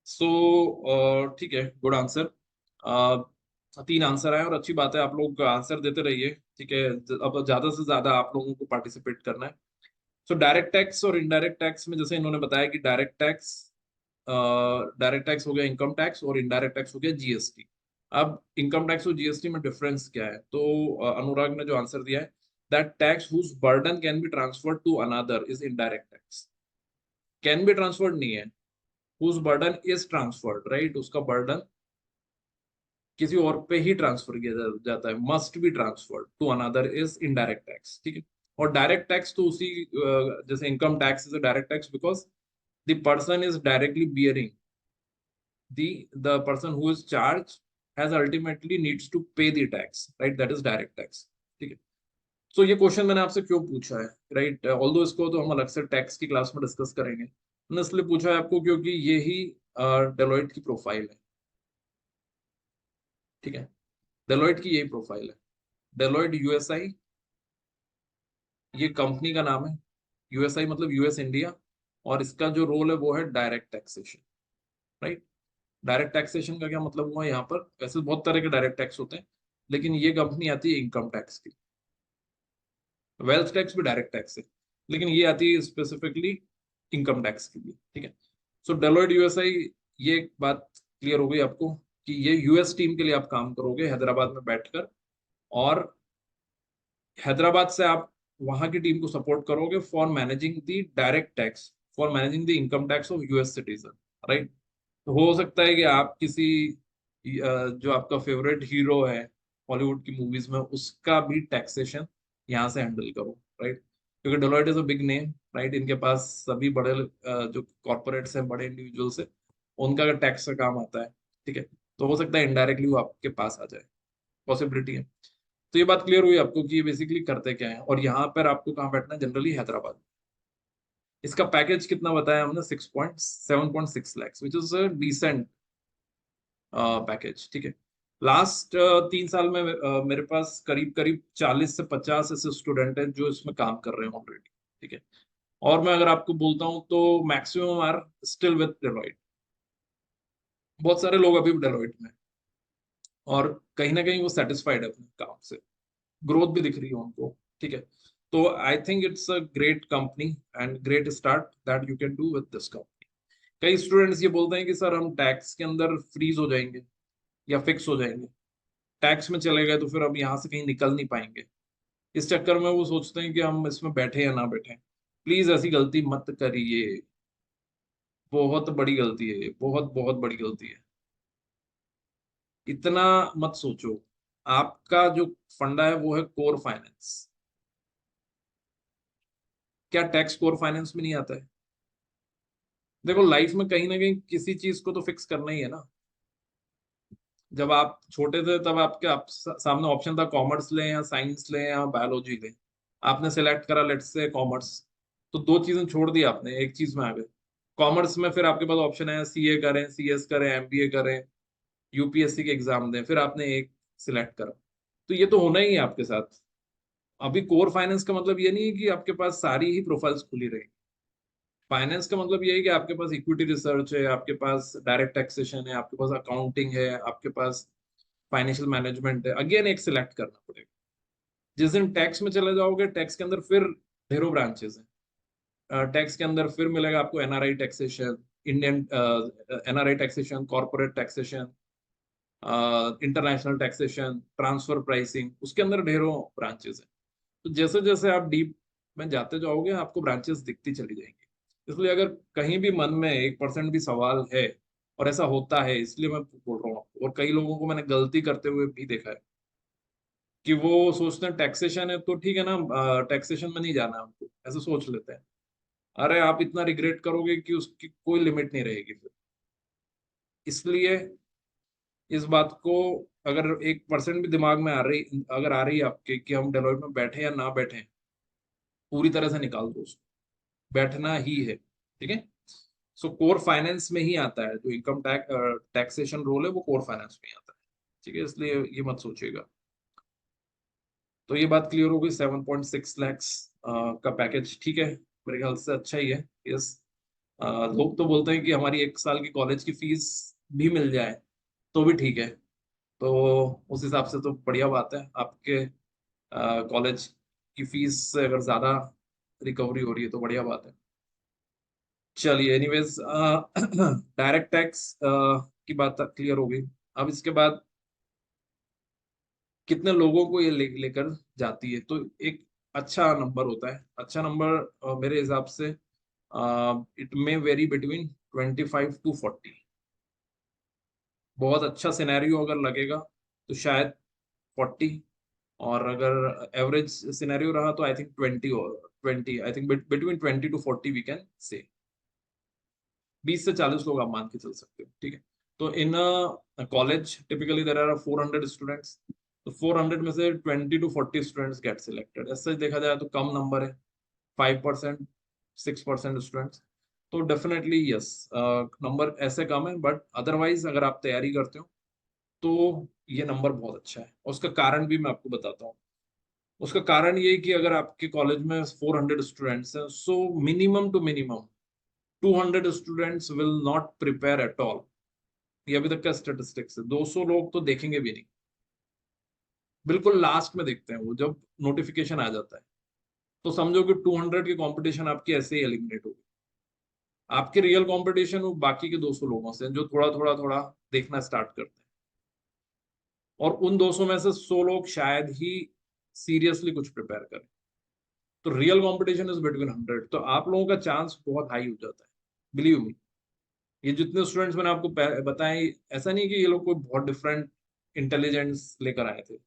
सो ठीक है, गुड आंसर। 3 आंसर आए और अच्छी बात है, आप लोग आंसर देते रहिए, ठीक है। अब ज्यादा से ज्यादा आप लोगों को पार्टिसिपेट करना है। सो डायरेक्ट टैक्स और इनडायरेक्ट टैक्स में जैसे इन्होंने बताया कि डायरेक्ट टैक्स हो गया इनकम टैक्स और इनडायरेक्ट टैक्स हो गया जीएसटी। अब इनकम टैक्स और जीएसटी में डिफरेंस क्या है? तो अनुराग ने जो आंसर दिया है, that tax whose burden can be transferred to another is indirect tax. Can be transferred नहीं है, whose burden is transferred, right, उसका बर्डन किसी और पे ही ट्रांसफर किया जाता है, must be transferred to another is indirect tax, ठीक है। और डायरेक्ट टैक्स तो उसी जैसे income tax is a direct tax because the person is directly bearing the person who is charged has ultimately needs to pay the tax, right, that is direct tax, ठीक है। सो ये question मैंने आपसे क्यों पूछा है, राइट, ऑल्दो इसको तो हम अलग से टैक्स की क्लास में डिस्कस करेंगे, मैंने इसलिए पूछा है आपको क्योंकि ये ही डेलोइट की प्रोफाइल है, ठीक है। डेलोइट की यही प्रोफाइल है। डेलोइट यूएसआई, ये कंपनी का नाम है। यूएसआई मतलब यूएस इंडिया, और इसका जो रोल है वो है direct taxation, right. Direct taxation का क्या मतलब हुआ यहाँ पर? वैसे बहुत तरह के डायरेक्ट टैक्स होते हैं, लेकिन ये कंपनी आती है इनकम टैक्स की। वेल्थ टैक्स भी डायरेक्ट टैक्स है, लेकिन ये आती है स्पेसिफिकली इनकम टैक्स के लिए, ठीक है। सो डेलोइट यूएसआई, ये एक बात क्लियर हो गई आपको कि ये यूएस टीम के लिए आप काम करोगे हैदराबाद में बैठकर, और हैदराबाद से आप वहां की टीम को सपोर्ट करोगे for managing the direct tax, for managing the income tax of US citizen, right. तो हो सकता है कि आप किसी जो आपका फेवरेट हीरो है हॉलीवुड की मूवीज में, उसका भी टैक्सेशन यहाँ से हैंडल करो, राइट। क्योंकि Deloitte is a big name, right, इनके पास सभी बड़े जो कॉर्पोरेट्स हैं, बड़े इंडिविजुअल्स हैं, उनका अगर टैक्स का काम आता है, ठीक है, तो हो सकता है इनडायरेक्टली वो आपके पास आ जाए, पॉसिबिलिटी है। तो ये बात क्लियर हुई आपको कि ये बेसिकली करते क्या है, और यहाँ पर आपको कहाँ बैठना है? जनरली हैदराबाद। इसका पैकेज कितना बताया हमने? 7.6 lakhs, which is decent package, ठीक है। लास्ट 3 साल में मेरे पास करीब करीब 40 से 50 ऐसे स्टूडेंट हैं जो इसमें काम कर रहे हैं ऑलरेडी, ठीक है। और मैं अगर आपको बोलता हूँ तो maximum are still with Deloitte, बहुत सारे लोग अभी भी डेलॉइट में हैं, और कहीं ना कहीं वो सेटिस्फाइड है अपने काम से, ग्रोथ भी दिख रही है उनको, ठीक है। तो I think it's a great company and great start that you can do with this company. कई स्टूडेंट्स ये बोलते हैं कि सर हम टैक्स के अंदर फ्रीज हो जाएंगे या फिक्स हो जाएंगे, टैक्स में चले गए तो फिर अब यहाँ से कहीं निकल नहीं पाएंगे। इस चक्कर में वो सोचते हैं कि हम इसमें बैठे या ना बैठे। प्लीज ऐसी गलती मत करिए, बहुत बड़ी गलती है ये, बहुत बहुत बड़ी गलती है। इतना मत सोचो। आपका जो फंडा है वो है कोर फाइनेंस। क्या टैक्स कोर फाइनेंस में नहीं आता है? देखो लाइफ में कहीं ना कहीं किसी चीज को तो फिक्स करना ही है ना। जब आप छोटे थे तब सामने ऑप्शन था कॉमर्स लें या साइंस लें या बायोलॉजी लें। आपने सिलेक्ट करा लेट्स से कॉमर्स। तो दो चीजें छोड़ दी आपने, एक चीज में आ गए। कॉमर्स में फिर आपके पास ऑप्शन है सीए करें, सीएस करें, एमबीए करें, यूपीएससी के एग्जाम दें, फिर आपने एक सिलेक्ट करा। तो ये तो होना ही है आपके साथ। अभी कोर फाइनेंस का मतलब ये नहीं है कि आपके पास सारी ही प्रोफाइल्स खुली रहेगी। फाइनेंस का मतलब ये है कि आपके पास इक्विटी रिसर्च है, आपके पास डायरेक्ट टैक्सेशन है, आपके पास अकाउंटिंग है, आपके पास फाइनेंशियल मैनेजमेंट है। अगेन एक सिलेक्ट करना पड़ेगा। जिस दिन टैक्स में चले जाओगे, टैक्स के अंदर फिर ढेरों ब्रांचेस हैं। टैक्स के अंदर फिर मिलेगा आपको NRI taxation, Indian NRI taxation, corporate taxation, international taxation, transfer pricing, उसके अंदर ढेरों ब्रांचेस हैं। तो जैसे जैसे आप डीप में जाते जाओगे आपको ब्रांचेस दिखती चली जाएंगी। इसलिए अगर कहीं भी मन में 1% भी सवाल है, और ऐसा होता है इसलिए मैं बोल रहा हूँ आपको, और कई लोगों को मैंने गलती करते हुए भी देखा है कि वो सोचते हैं टैक्सेशन है तो ठीक है ना, टैक्सेशन में नहीं जाना है हमको, ऐसा सोच लेते हैं। अरे आप इतना रिग्रेट करोगे कि उसकी कोई लिमिट नहीं रहेगी फिर। इसलिए इस बात को, अगर 1% भी दिमाग में आ रही, अगर आ रही है आपके कि हम डेलोइट में बैठे या ना बैठे, पूरी तरह से निकाल दो उसको। बैठना ही है, ठीक है। सो कोर फाइनेंस में ही आता है, जो इनकम टैक्सेशन रोल है वो कोर फाइनेंस में ही आता है। ठीक है, इसलिए ये मत सोचिएगा। तो ये बात क्लियर हो गई। 7.6 lakhs का पैकेज ठीक है, मेरे ख्याल से अच्छा ही है। यस। लोग तो बोलते हैं कि हमारी 1 साल की कॉलेज की फीस भी मिल जाए तो भी ठीक है। तो उस हिसाब से तो बढ़िया बात है, आपके कॉलेज की फीस से अगर ज्यादा रिकवरी हो रही है तो बढ़िया बात है। चलिए एनीवेज, डायरेक्ट टैक्स की बात क्लियर हो गई। अब इसके बाद कितने लोगों को ये लेकर जाती है, तो एक अच्छा नंबर होता है। अच्छा नंबर मेरे हिसाब से it may very between 25 to 40। बहुत अच्छा सिनेरियो अगर लगेगा तो शायद 40, और अगर एवरेज सिनेरियो रहा तो आई थिंक 20, और 20 I think between 20 to 40 we can say. 20 से 40 लोग आप मान के चल सकते हो, ठीक है। तो in college typically there are 400 students. तो 400 में से 20 to 40 स्टूडेंट्स गेट सिलेक्टेड। ऐसे देखा जाए तो कम नंबर है, 5%, 6% स्टूडेंट्स। तो डेफिनेटली यस, नंबर ऐसे कम है, बट अदरवाइज अगर आप तैयारी करते हो तो ये नंबर बहुत अच्छा है। और उसका कारण भी मैं आपको बताता हूँ। उसका कारण ये है कि अगर आपके कॉलेज में 400 स्टूडेंट्स हैं, so minimum to minimum 200 students will not prepare at all. ये अभी तक का स्टेटिस्टिक्स है। 200 लोग तो देखेंगे भी नहीं, बिल्कुल लास्ट में देखते हैं वो जब नोटिफिकेशन आ जाता है। तो समझो कि 200 की कंपटीशन आपकी ऐसे ही एलिमिनेट होगी। आपके रियल कंपटीशन वो बाकी के 200 लोगों से हैं, जो थोड़ा थोड़ा थोड़ा देखना स्टार्ट करते हैं। और उन 200 में से 100 लोग शायद ही सीरियसली कुछ प्रिपेयर करें। तो रियल कंपटीशन इज बिटवीन 100। तो आप लोगों का चांस बहुत हाई हो जाता है, बिलीव मी। ये जितने स्टूडेंट्स मैंने आपको बताए, ऐसा नहीं कि ये लोग कोई बहुत डिफरेंट इंटेलिजेंस लेकर आए थे।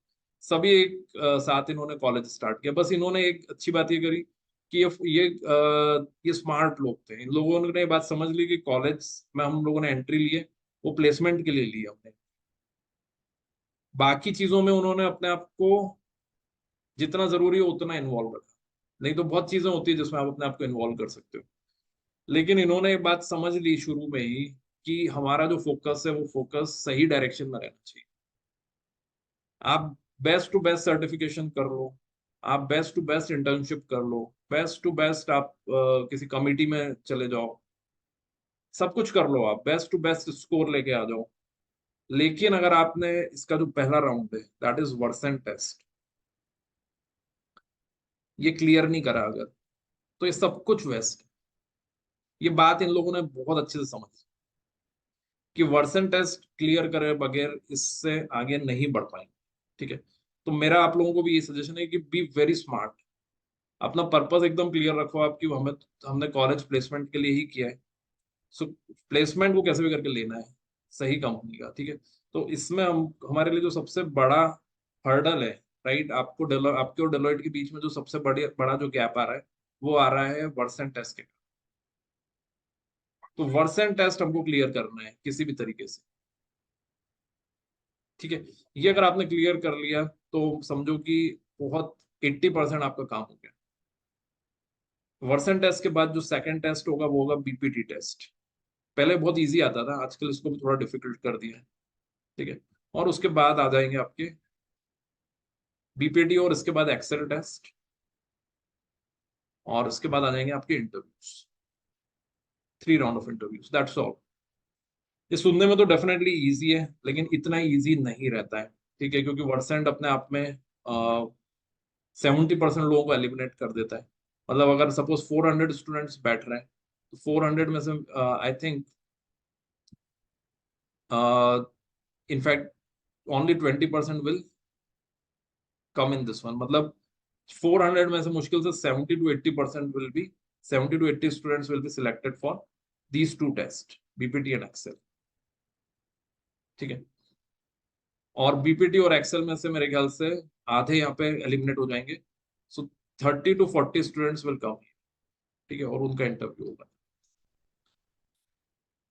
सभी एक साथ इन्होंने कॉलेज स्टार्ट किया। बस इन्होंने एक अच्छी बात ये करी कि ये स्मार्ट लोग थे। इन लोगों ने ये बात समझ ली कि कॉलेज में हम लोगों ने एंट्री लिए, वो प्लेसमेंट के लिए ली हमने। बाकी चीजों में उन्होंने अपने आप को जितना जरूरी हो उतना इन्वॉल्व रखा। नहीं तो बहुत चीजें होती है जिसमें आप अपने आप को इन्वॉल्व कर सकते हो। लेकिन इन्होंने ये बात समझ ली शुरू में ही कि हमारा जो फोकस है वो फोकस सही डायरेक्शन में रहना चाहिए। आप बेस्ट टू बेस्ट सर्टिफिकेशन कर लो, आप बेस्ट टू बेस्ट इंटर्नशिप कर लो, बेस्ट टू बेस्ट आप किसी कमिटी में चले जाओ, सब कुछ कर लो, आप बेस्ट टू बेस्ट स्कोर लेके आ जाओ। लेकिन अगर आपने इसका जो पहला राउंड है दैट इज वर्सन टेस्ट, ये क्लियर नहीं करा अगर, तो ये सब कुछ वेस्ट। ये बात इन लोगों ने बहुत अच्छे से समझी कि वर्सन टेस्ट क्लियर करे बगैर इससे आगे नहीं बढ़ पाएंगे, ठीक है। तो मेरा आप लोगों को भी ये सजेशन है कि बी वेरी स्मार्ट। अपना पर्पस एकदम क्लियर रखो आपकी, हमने कॉलेज प्लेसमेंट के लिए ही किया है। सो प्लेसमेंट को कैसे भी करके लेना है सही कंपनी का, ठीक है। तो इसमें हम हमारे लिए जो सबसे बड़ा हर्डल है, राइट, आपके और डेलोइट के बीच में जो सबसे बड़ा जो गैप आ रहा है वो आ रहा है वर्सन टेस्ट के। तो वर्सन टेस्ट हमको क्लियर करना है किसी भी तरीके से, ठीक है। ये अगर आपने क्लियर कर लिया तो समझो कि बहुत 80% आपका काम हो गया। वर्सन टेस्ट के बाद जो सेकंड टेस्ट होगा वो होगा बीपीटी टेस्ट। पहले बहुत इजी आता था, आजकल इसको भी थोड़ा डिफिकल्ट कर दिया है, ठीक है। और उसके बाद आ जाएंगे आपके बीपीटी, और इसके बाद एक्सेल टेस्ट, और इसके बाद आ जाएंगे आपके interviews. 3 round of interviews, that's all. ये सुनने में तो डेफिनेटली इजी है, लेकिन इतना इजी नहीं रहता है, ठीक है, क्योंकि वर्सेंट अपने आप में 70% लोगों को एलिमिनेट कर देता है। मतलब अगर सपोज 400 स्टूडेंट्स बैठ रहे हैं तो 400 में से I think in fact only 20% will come in this one. मतलब 400 में से मुश्किल से 70 to 80% will be 70 to 80 students will be selected for these 2 test, BPT and Excel, ठीक है। और बीपीटी और एक्सेल में से मेरे ख्याल से आधे यहाँ पे एलिमिनेट हो जाएंगे। सो 30 to 40 स्टूडेंट्स विल कम, ठीक है, और उनका इंटरव्यू होगा।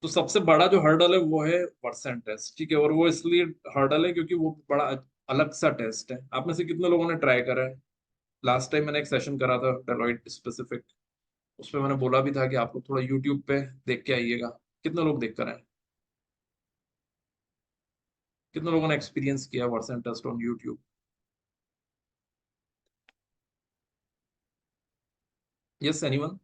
तो सबसे बड़ा जो हर्डल है वो है वर्सन टेस्ट, ठीक है। और वो इसलिए हर्डल है क्योंकि वो बड़ा अलग सा टेस्ट है। आप में से कितने लोगों ने ट्राई करा है? लास्ट टाइम मैंने एक सेशन करा था डेलोइट स्पेसिफिक, उसमें मैंने बोला भी था कि आप लोग थोड़ा यूट्यूब पे देख के आइएगा। कितने लोग देख कर आए? कितने लोगों ने एक्सपीरियंस किया Versant test on YouTube? Yes, anyone?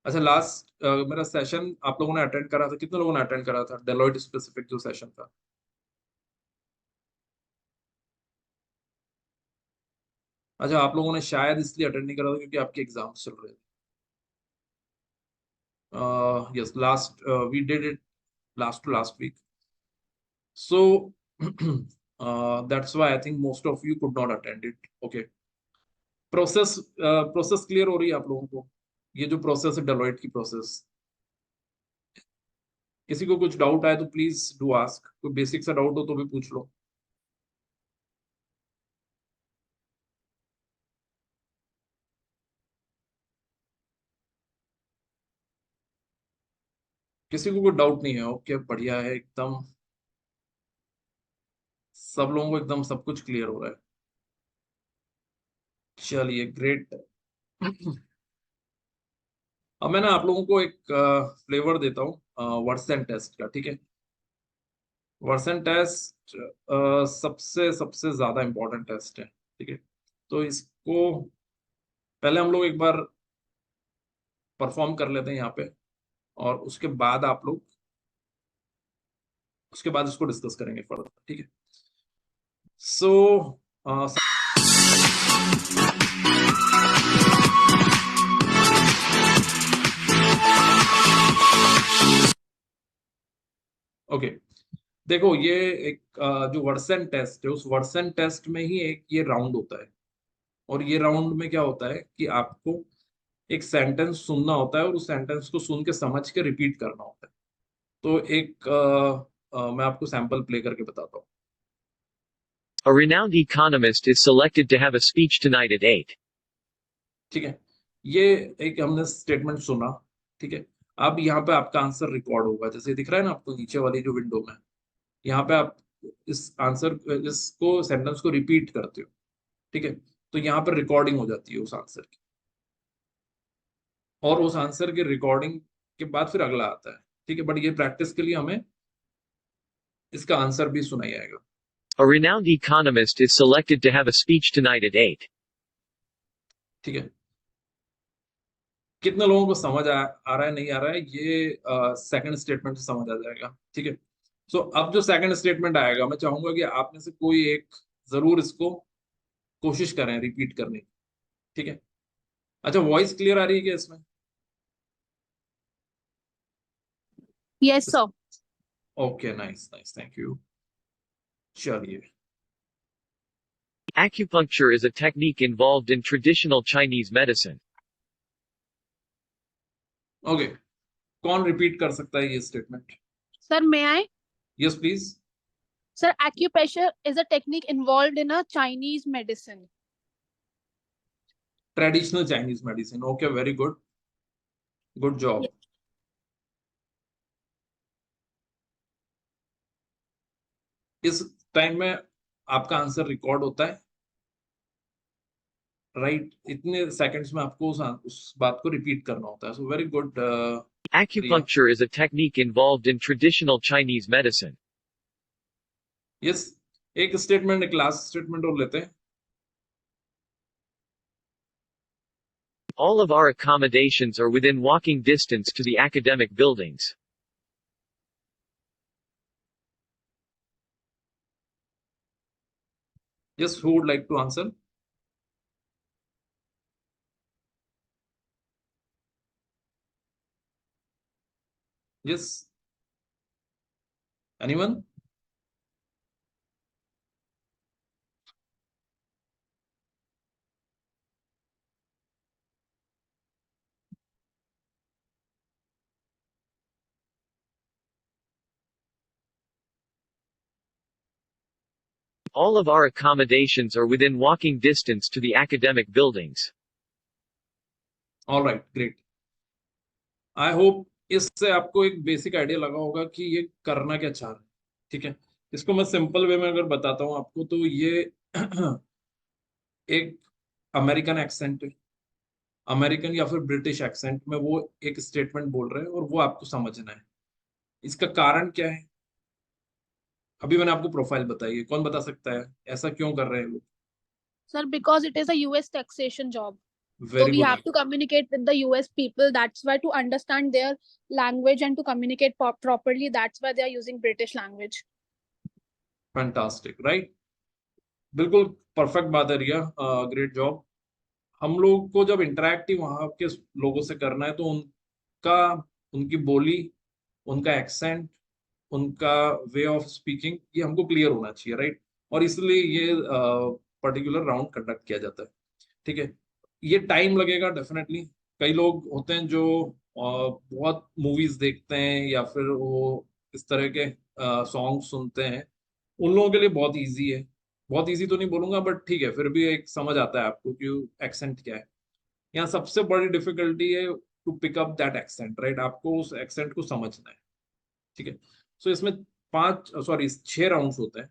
अच्छा, लास्ट मेरा सेशन आप लोगों ने अटेंड करा था, कितने लोगों ने अटेंड करा था डेलोइट स्पेसिफिक जो सेशन था? अच्छा, आप लोगों ने शायद इसलिए अटेंड नहीं करा था क्योंकि आपके एग्जाम्स चल रहे थे। Yes, we did it last to last week. So that's why I think most of you could not attend it. Okay. Process clear हो रही है आप लोगों को? ये जो प्रोसेस है डेलोइट की प्रोसेस, किसी को कुछ डाउट आए तो प्लीज डू आस्क। कोई बेसिक सा डाउट हो तो भी पूछ लो। किसी को कोई डाउट नहीं है? ओके, बढ़िया है एकदम। सब लोगों को एकदम सब कुछ क्लियर हो रहा है। चलिए, ग्रेट। अब मैं ना आप लोगों को एक फ्लेवर देता हूँ वर्सन टेस्ट का, ठीक है। वर्सन टेस्ट सबसे सबसे ज्यादा इंपॉर्टेंट टेस्ट है, ठीक है। तो इसको पहले हम लोग एक बार परफॉर्म कर लेते हैं यहाँ पे, और उसके बाद इसको डिस्कस करेंगे फर्दर, ठीक है। सो ओके, देखो ये एक जो वर्सन टेस्ट है, उस वर्सन टेस्ट में ही एक ये राउंड होता है। और ये राउंड में क्या होता है कि आपको एक सेंटेंस सुनना होता है और उस सेंटेंस को सुन के समझ के रिपीट करना होता है। तो एक मैं आपको सैंपल प्ले करके बताता हूँ। A renowned economist is selected to have a speech tonight at 8. ठीक है, ये एक हमने स्टेटमेंट सुना, ठीक है। अब यहाँ पे आपका आंसर रिकॉर्ड होगा, जैसे दिख रहा है ना आपको नीचे वाली जो विंडो में। यहाँ पे आप इसको सेंटेंस को रिपीट करते हो, ठीक है। तो यहाँ पर रिकॉर्डिंग हो जाती है उस आंसर की, और उस आंसर के रिकॉर्डिंग के बाद फिर अगला आता है, ठीक है। बट ये प्रैक्टिस के लिए हमें इसका आंसर भी सुनाई आएगा। A renowned economist is selected to have a speech tonight at 8. ठीक है, कितने लोगों को समझ आ रहा है, नहीं आ रहा है, ये सेकंड स्टेटमेंट से समझ आ जाएगा, ठीक है। सो अब जो सेकंड स्टेटमेंट आएगा, मैं चाहूंगा कि आप में से कोई एक जरूर इसको कोशिश करें रिपीट करने की, ठीक है। अच्छा, वॉइस क्लियर आ रही है क्या इसमें? Yes, sir. Okay, nice nice, thank you. चलिए, Acupuncture is a technique involved in traditional Chinese medicine. Okay, कौन रिपीट कर सकता है ये statement? Sir, may I? Yes please. Sir, acupressure is a technique involved in a Chinese medicine. Traditional Chinese medicine, okay, very good, good job. Yes. इस time में आपका answer record होता है, राइट? इतने सेकंड्स में आपको उस बात को रिपीट करना होता है। So very good. Acupuncture is a technique involved in traditional Chinese medicine. Yes, एक स्टेटमेंट, एक लास्ट स्टेटमेंट और लेते हैं। All of our accommodations are within walking distance to the academic buildings. Yes, who would like to answer? Yes, anyone? All of our accommodations are within walking distance to the academic buildings. All right, great. I hope इससे आपको एक basic idea लगा होगा कि ये करना क्या चाह रहे हैं। ठीक है, इसको मैं सिंपल वे में अगर बताता हूँ आपको, तो ये एक अमेरिकन एक्सेंट है, अमेरिकन या फिर ब्रिटिश एक्सेंट में वो एक स्टेटमेंट बोल रहे हैं और वो आपको समझना है। इसका कारण क्या है? अभी मैंने आपको प्रोफाइल बताई है, कौन बता सकता है ऐसा क्यों कर रहे हैं लोग? Sir, because it is a US taxation job. So very we good. have to communicate with the US people. That's why, to understand their language and to communicate properly, that's why they are using British language. Fantastic, right? बिल्कुल perfect बात है रिया, great job. हम लोग को जब interactive वहां के लोगों से करना है तो उनकी बोली, उनका एक्सेंट, उनका वे ऑफ स्पीकिंग, ये हमको क्लियर होना चाहिए, राइट? और इसलिए ये पर्टिकुलर राउंड कंडक्ट किया जाता है। ठीक है, ये टाइम लगेगा डेफिनेटली। कई लोग होते हैं जो बहुत मूवीज देखते हैं या फिर वो इस तरह के सॉन्ग सुनते हैं, उन लोगों के लिए बहुत इजी है। बहुत इजी तो नहीं बोलूंगा, बट ठीक है, फिर भी एक समझ आता है आपको कि एक्सेंट क्या है। यहाँ सबसे बड़ी डिफिकल्टी है to pick up that accent, right? आपको उस एक्सेंट को समझना है। ठीक है, सो इसमें 6 राउंड्स होते हैं।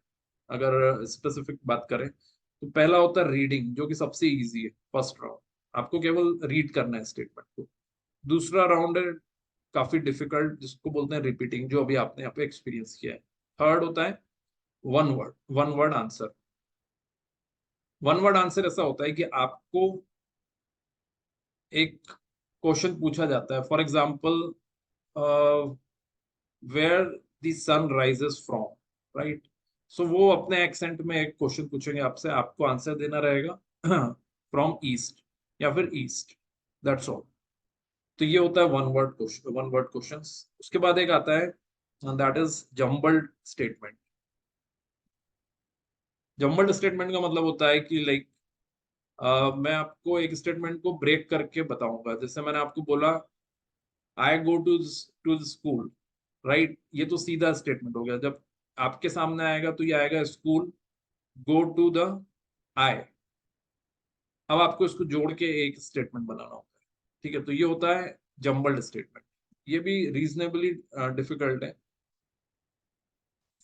अगर स्पेसिफिक बात करें तो पहला होता है रीडिंग, जो कि सबसे इजी है, फर्स्ट राउंड। आपको केवल रीड करना है स्टेटमेंट को। दूसरा राउंड है काफी डिफिकल्ट, जिसको बोलते हैं रिपीटिंग, जो अभी आपने यहाँ पे एक्सपीरियंस किया है। थर्ड होता है one word answer. One word answer ऐसा होता है कि आपको एक क्वेश्चन पूछा जाता है, for example where the sun rises from, right? So वो अपने एक्सेंट में एक क्वेश्चन पूछेंगे आपसे, आपको आंसर देना रहेगा फ्रॉम ईस्ट या फिर ईस्ट, दैट्स ऑल। तो ये होता है वन वर्ड क्वेश्चंस। उसके बाद एक आता है that is jumbled statement. Jumbled statement का मतलब होता है कि लाइक मैं आपको एक स्टेटमेंट को ब्रेक करके बताऊंगा। जैसे मैंने आपको बोला आई गो टू स्कूल, राइट? ये तो सीधा स्टेटमेंट हो गया। जब आपके सामने आएगा तो ये आएगा स्कूल, गो टू द आई। अब आपको इसको जोड़ के एक स्टेटमेंट बनाना होता है। ठीक है, तो ये होता है जम्बल्ड स्टेटमेंट। ये भी रीजनेबली डिफिकल्ट है।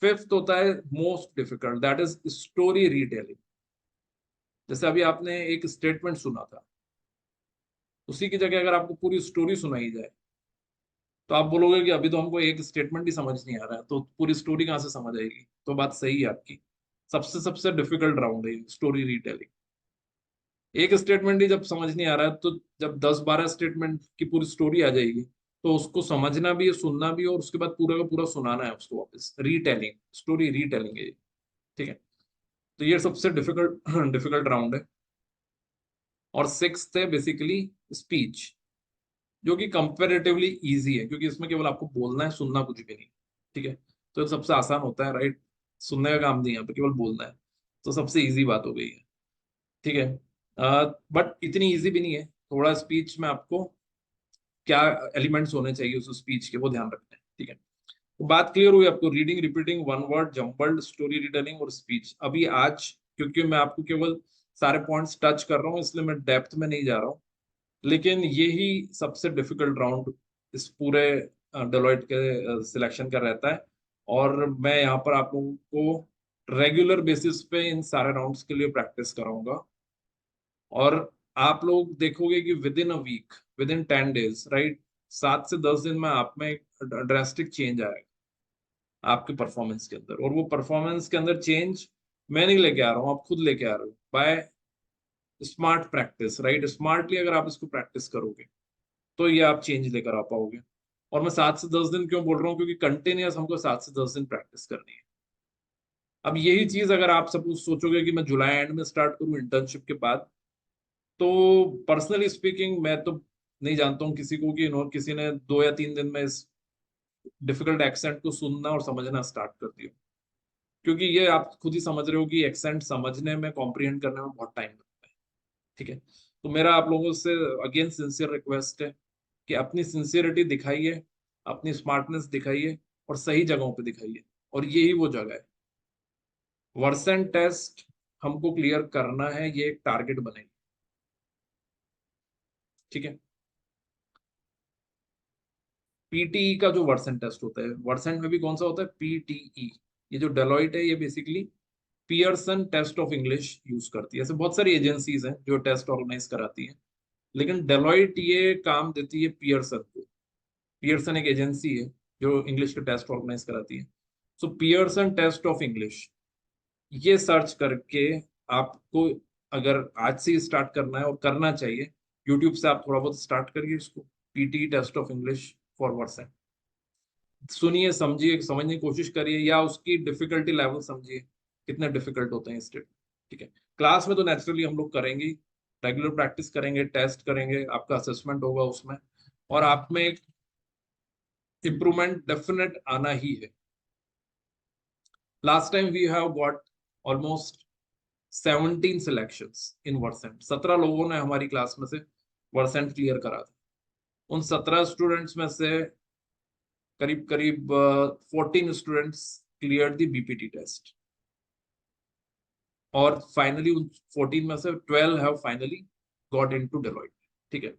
फिफ्थ होता है most difficult, that is story retelling. जैसे अभी आपने एक स्टेटमेंट सुना था, उसी की जगह अगर आपको पूरी स्टोरी सुनाई जाए तो आप बोलोगे कि अभी तो हमको एक स्टेटमेंट ही समझ नहीं आ रहा है, तो पूरी स्टोरी कहाँ से समझ आएगी? तो बात सही है आपकी। सबसे डिफिकल्ट राउंड है स्टोरी रीटेलिंग। एक स्टेटमेंट ही जब समझ नहीं आ रहा है, तो जब 10-12 स्टेटमेंट की पूरी स्टोरी आ जाएगी तो उसको समझना भी है, सुनना भी है, और उसके बाद पूरा का पूरा सुनाना है उसको वापस। रीटेलिंग, स्टोरी रीटेलिंग है। ठीक है, तो ये सबसे डिफिकल्ट राउंड है। और सिक्स्थ है बेसिकली स्पीच, जो कि कंपेरेटिवली इजी है, क्योंकि इसमें केवल आपको बोलना है, सुनना कुछ भी नहीं। ठीक है, तो सबसे आसान होता है, राइट? सुनने का काम नहीं है, यहाँ पे केवल बोलना है, तो सबसे इजी बात हो गई है। ठीक है, बट इतनी इजी भी नहीं है। थोड़ा स्पीच में आपको क्या एलिमेंट्स होने चाहिए उस स्पीच के, वो ध्यान रखना है। ठीक है, तो बात क्लियर हुई आपको, reading, repeating, one word, jumbled, story retelling और स्पीच। अभी आज क्योंकि मैं आपको केवल सारे पॉइंट्स टच कर रहा हूँ, इसलिए मैं डेप्थ में नहीं जा रहा हूँ, लेकिन यही सबसे डिफिकल्ट राउंड इस पूरे डेलोइट के सिलेक्शन का रहता है। और मैं यहाँ पर आप लोगों को रेगुलर बेसिस पे इन सारे राउंड्स के लिए प्रैक्टिस कराऊंगा, और आप लोग देखोगे कि within a week, within 10 days, right, 7 से 10 दिन में आप में ड्रास्टिक चेंज आएगा आपके परफॉर्मेंस के अंदर। और वो परफॉर्मेंस के अंदर चेंज मैं नहीं लेके आ रहा हूँ, आप खुद लेके आ रहे हो by smart practice, right. Smartly अगर आप इसको प्रैक्टिस करोगे तो ये आप चेंज लेकर आ पाओगे। और मैं 7 से 10 दिन क्यों बोल रहा हूँ, क्योंकि कंटिन्यूस हमको 7 से 10 दिन प्रैक्टिस करनी है। अब यही चीज अगर आप सपोज सोचोगे कि मैं जुलाई एंड में स्टार्ट करूँ इंटर्नशिप के बाद, तो पर्सनली स्पीकिंग मैं तो नहीं जानता हूँ किसी को कि इन्होंने किसी ने 2 या 3 दिन में इस डिफिकल्ट एक्सेंट को सुनना और समझना स्टार्ट कर दिया। क्योंकि ये आप खुद ही समझ रहे हो कि एक्सेंट समझने में, कॉम्प्रिहेंड करने में बहुत टाइम लगता है। ठीक है, तो मेरा आप लोगों से अगेन सिंसियर रिक्वेस्ट है कि अपनी सिंसियरिटी दिखाइए, अपनी स्मार्टनेस दिखाइए, और सही जगहों पे दिखाइए, और यही वो जगह है। वर्सन टेस्ट हमको क्लियर करना है, ये एक टारगेट बनेगी। ठीक है, पीटीई का जो वर्सन टेस्ट होता है, वर्सन में भी कौन सा होता है, पीटीई। ये जो डेलॉइट है ये basically Pearson test of English use करती है। ऐसे बहुत सारी एजेंसीज हैं जो टेस्ट ऑर्गेनाइज कराती हैं, लेकिन डेलॉइट ये काम देती है पियर्सन को। पियर्सन एक एजेंसी है जो इंग्लिश के टेस्ट ऑर्गेनाइज कराती है। सो पियर्सन टेस्ट ऑफ इंग्लिश, ये सर्च करके आपको अगर आज से स्टार्ट करना है, और करना चाहिए, यूट्यूब से आप थोड़ा बहुत स्टार्ट करिए इसको, PT test of English for Versant. सुनिए, समझिए, समझने की कोशिश करिए, या उसकी डिफिकल्टी लेवल समझिए कितने डिफिकल्ट होते हैं स्टेट। ठीक है, क्लास में तो नेचुरली हम लोग करेंगे, रेगुलर प्रैक्टिस करेंगे, टेस्ट करेंगे, आपका असेसमेंट होगा उसमें, और आप में एक इम्प्रूवमेंट डेफिनेट आना ही है। Last time we have got almost 17 selections in Versant. 17 लोगों ने हमारी क्लास में से वर्सेंट क्लियर करा था। उन 17 स्टूडेंट्स में से करीब करीब 14 students clear the BPT test, और फाइनली उन 14 में से 12 have finally got into Deloitte. ठीक है,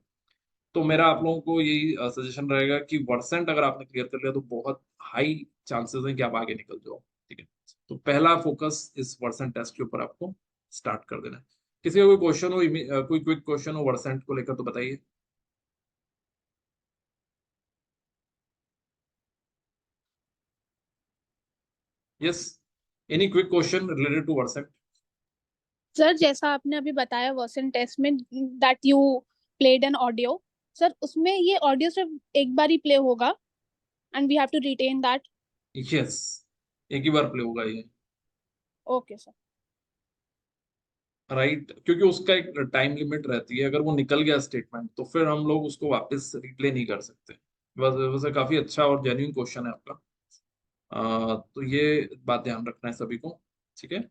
तो मेरा आप लोगों को यही सजेशन रहेगा कि वर्सेंट अगर आपने क्लियर कर लिया तो बहुत हाई चांसेस हैं कि आप आगे निकल जाओ। ठीक है, तो पहला फोकस इस वर्सेंट टेस्ट के ऊपर आपको स्टार्ट कर देना है। किसी का कोई क्वेश्चन हो, कोई क्विक क्वेश्चन हो वर्सेंट को लेकर, तो बताइए। Yes, any quick question related to Versant? Sir जैसा आपने अभी बताया वर्सन टेस्ट में that you played an audio, sir उसमें ये ऑडियो सिर्फ एक बार ही प्ले होगा and we have to retain that? Yes, एक ही बार प्ले होगा ये, ओके सर। राइट, क्योंकि उसका एक टाइम लिमिट रहती है। अगर वो निकल गया स्टेटमेंट तो फिर हम लोग उसको वापस रिप्ले नहीं कर सकते। बस वैसे काफी अच्छा और जेन्युइन क्वेश्चन है आपका। तो ये बात ध्यान रखना है सभी को। ठीक है,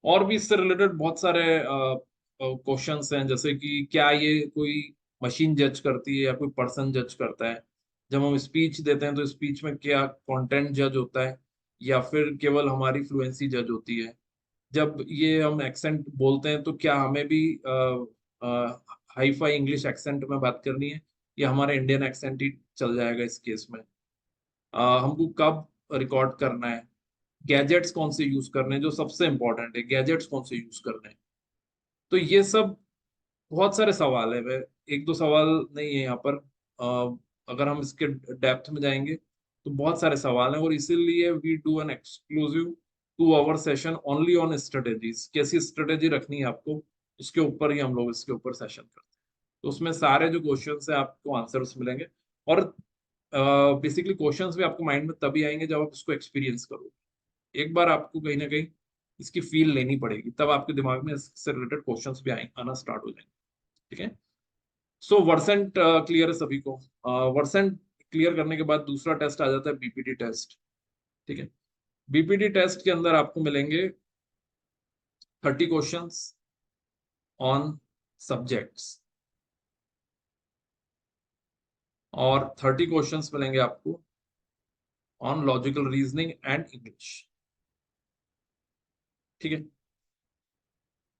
और भी इससे रिलेटेड बहुत सारे क्वेश्चंस हैं, जैसे कि क्या ये कोई मशीन जज करती है या कोई पर्सन जज करता है। जब हम स्पीच देते हैं तो स्पीच में क्या कंटेंट जज होता है, या फिर केवल हमारी फ्लुएंसी जज होती है। जब ये हम एक्सेंट बोलते हैं तो क्या हमें भी हाई फाई इंग्लिश एक्सेंट में बात करनी है, या हमारा इंडियन एक्सेंट ही चल जाएगा इस केस में। हमको कब रिकॉर्ड करना है, गैजेट्स कौन से यूज करने हैं, जो सबसे इंपॉर्टेंट है, गैजेट्स कौन से यूज करने हैं। तो ये सब बहुत सारे सवाल है, वे एक दो सवाल नहीं है यहाँ पर। अगर हम इसके डेप्थ में जाएंगे तो बहुत सारे सवाल हैं, और इसीलिए we do an exclusive 2 hour session only on strategies. कैसी स्ट्रेटेजी रखनी है आपको, उसके ऊपर ही हम लोग इसके ऊपर सेशन करते हैं। तो उसमें सारे जो क्वेश्चंस हैं आपको आंसर्स मिलेंगे, और बेसिकली क्वेश्चंस भी आपको माइंड में तभी आएंगे जब आप इसको एक्सपीरियंस करोगे। एक बार आपको कहीं ना कहीं इसकी फील लेनी पड़ेगी, तब आपके दिमाग में इससे रिलेटेड क्वेश्चंस भी आना स्टार्ट हो जाएंगे। ठीक है, सो वर्सेंट क्लियर है सभी को। वर्सेंट क्लियर करने के बाद दूसरा टेस्ट आ जाता है बीपीटी टेस्ट। ठीक है, बीपीटी टेस्ट के अंदर आपको मिलेंगे 30 क्वेश्चंस, ऑन सब्जेक्ट्स, और 30 क्वेश्चंस मिलेंगे आपको on logical reasoning and English. ठीक है,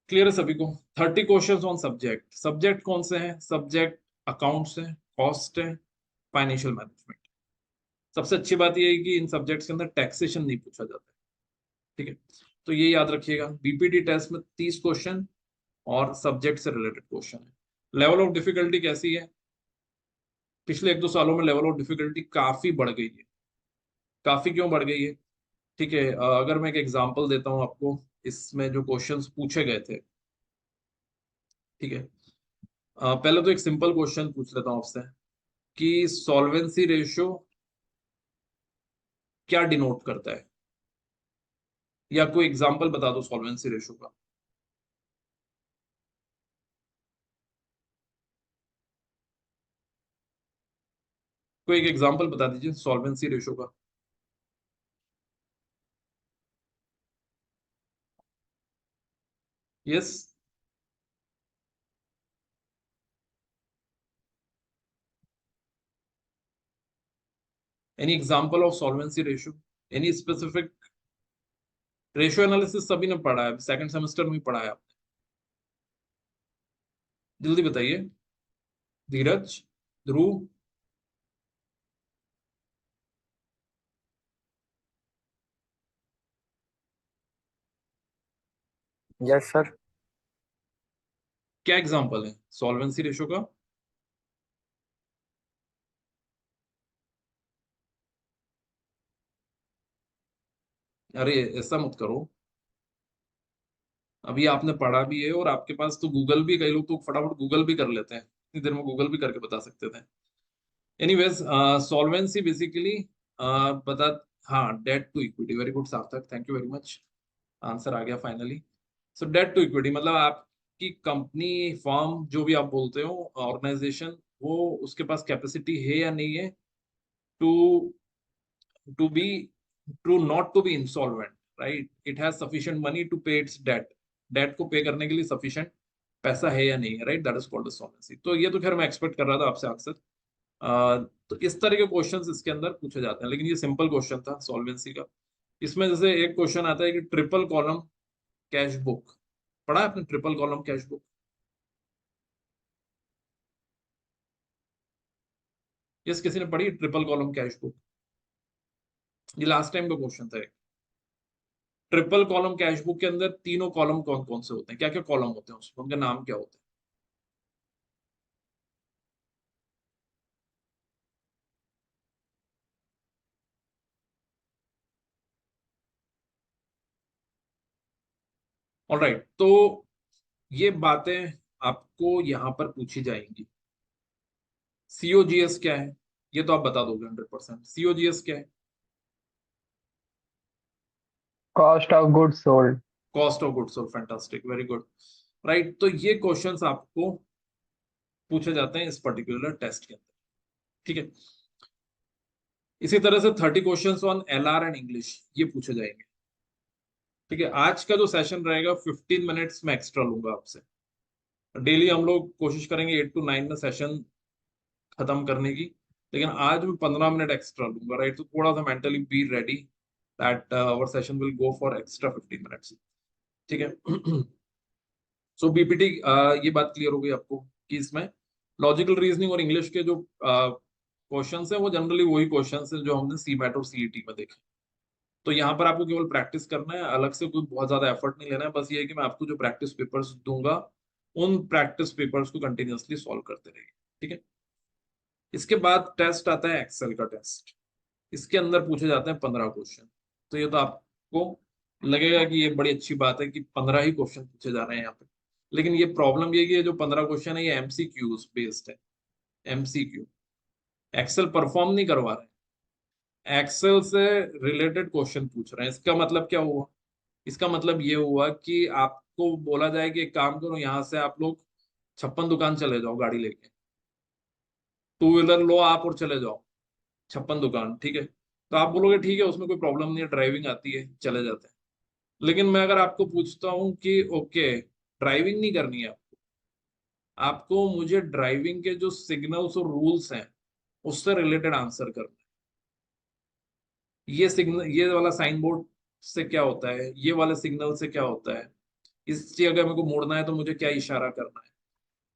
क्लियर है सभी को? 30 क्वेश्चंस ऑन सब्जेक्ट। सब्जेक्ट कौन से हैं? सब्जेक्ट अकाउंट्स है, कॉस्ट है, फाइनेंशियल मैनेजमेंट। सबसे अच्छी बात यह है कि इन सब्जेक्ट्स के अंदर टैक्सेशन नहीं पूछा जाता है। ठीक है, तो ये याद रखिएगा। बीपीटी टेस्ट में 30 क्वेश्चन और सब्जेक्ट से रिलेटेड क्वेश्चन है। लेवल ऑफ डिफिकल्टी कैसी है? पिछले 1-2 सालों में लेवल ऑफ डिफिकल्टी काफी बढ़ गई है। काफी क्यों बढ़ गई है? ठीक है, अगर मैं एक एग्जांपल देता हूं आपको, इसमें जो क्वेश्चंस पूछे गए थे, ठीक है, पहले तो एक सिंपल क्वेश्चन पूछ लेता हूं आपसे कि सॉल्वेंसी रेशियो क्या डिनोट करता है, या कोई एग्जांपल बता दो सॉल्वेंसी रेशियो का। कोई एक एग्जांपल बता दीजिए सॉल्वेंसी रेशियो का। Yes, any example of solvency ratio, any specific? Ratio analysis सभी ने पढ़ा है, सेकंड सेमेस्टर में पढ़ा है आपने। जल्दी बताइए, धीरज, ध्रुव। Yes sir. क्या एग्जांपल है सॉल्वेंसी रेशियो का? अरे ऐसा मत करो, अभी आपने पढ़ा भी है और आपके पास तो गूगल भी, कई लोग तो फटाफट गूगल भी कर लेते हैं, इतनी देर में गूगल भी करके बता सकते थे। एनीवेज, सॉल्वेंसी बेसिकली बता, हाँ, debt to equity. Very good Sarthak, thank you very much, answer आ गया finally. So debt to equity मतलब आपकी कंपनी, फर्म, जो भी आप बोलते हो, ऑर्गेनाइजेशन, वो उसके पास कैपेसिटी है या नहीं है to to be to not to be insolvent, right? It has sufficient money to pay its debt. Debt को पे करने के लिए सफिशिएंट पैसा है या नहीं है, right? That is called solvency. तो ये तो खैर मैं एक्सपेक्ट कर रहा था आपसे अक्सर। तो इस तरह के क्वेश्चंस इसके अंदर पूछे जाते हैं, लेकिन ये सिंपल क्वेश्चन था सॉल्वेंसी का। इसमें जैसे एक क्वेश्चन आता है कि ट्रिपल कॉलम कैश बुक, पढ़ा है आपने triple column cash book? Yes, किसी ने पढ़ी ट्रिपल कॉलम कैश बुक? ये लास्ट टाइम का क्वेश्चन था। ट्रिपल कॉलम कैश बुक के अंदर तीनों कॉलम कौन कौन से होते हैं, क्या क्या कॉलम होते हैं उसमें, उनके नाम क्या होते हैं? ऑलराइट, तो ये बातें आपको यहां पर पूछी जाएंगी। सीओजीएस क्या है, ये तो आप बता दोगे 100%। सीओजीएस क्या है? Cost of goods sold. Cost of goods sold, fantastic, very good, right. तो ये क्वेश्चंस आपको पूछे जाते हैं इस पर्टिकुलर टेस्ट के अंदर। ठीक है, इसी तरह से 30 questions on LR and English, ये पूछे जाएंगे। ठीक है, आज का जो सेशन रहेगा 15 मिनट्स में एक्स्ट्रा लूंगा आपसे। डेली हम लोग कोशिश करेंगे 8 to 9 में सेशन खत्म करने की, लेकिन आज मैं 15 मिनट एक्स्ट्रा लूंगा, राइट? तो थोड़ा सा mentally be ready that our session will go for extra 15 minutes. ठीक है, सो बीपीटी, ये बात क्लियर हो गई आपको कि इसमें लॉजिकल रीजनिंग और इंग्लिश के जो क्वेश्चंस हैं वो जनरली वही क्वेश्चंस हैं जो हमने सीमैट और सीईटी में देखे। तो यहाँ पर आपको केवल प्रैक्टिस करना है, अलग से कोई बहुत ज्यादा एफर्ट नहीं लेना है। बस ये है कि मैं आपको जो प्रैक्टिस पेपर्स दूंगा, उन प्रैक्टिस पेपर्स को कंटिन्यूअसली सॉल्व करते रहिए। ठीक है, इसके बाद टेस्ट आता है एक्सेल का टेस्ट। इसके अंदर पूछे जाते हैं 15 क्वेश्चन। तो ये तो आपको लगेगा कि ये बड़ी अच्छी बात है कि 15 ही क्वेश्चन पूछे जा रहे हैं यहाँ पे, लेकिन ये प्रॉब्लम ये कि ये जो 15 क्वेश्चन है ये एमसीक्यूज बेस्ड है। एमसीक्यू, एक्सेल परफॉर्म नहीं करवा रहे, एक्सेल से रिलेटेड क्वेश्चन पूछ रहे हैं। इसका मतलब क्या हुआ? इसका मतलब ये हुआ कि आपको बोला जाए कि एक काम करो, यहाँ से आप लोग 56 दुकान चले जाओ गाड़ी लेके, टू व्हीलर लो आप और चले जाओ 56 दुकान। ठीक है, तो आप बोलोगे ठीक है, उसमें कोई प्रॉब्लम नहीं है, ड्राइविंग आती है, चले जाते हैं। लेकिन मैं अगर आपको पूछता हूँ कि ओके, ड्राइविंग नहीं करनी है आपको, आपको मुझे ड्राइविंग के जो सिग्नल्स और रूल्स हैं उससे रिलेटेड आंसर करना है। ये सिग्नल, ये वाला साइन बोर्ड से क्या होता है, ये वाले सिग्नल से क्या होता है, इस चीज अगर मेरे को मोड़ना है तो मुझे क्या इशारा करना है।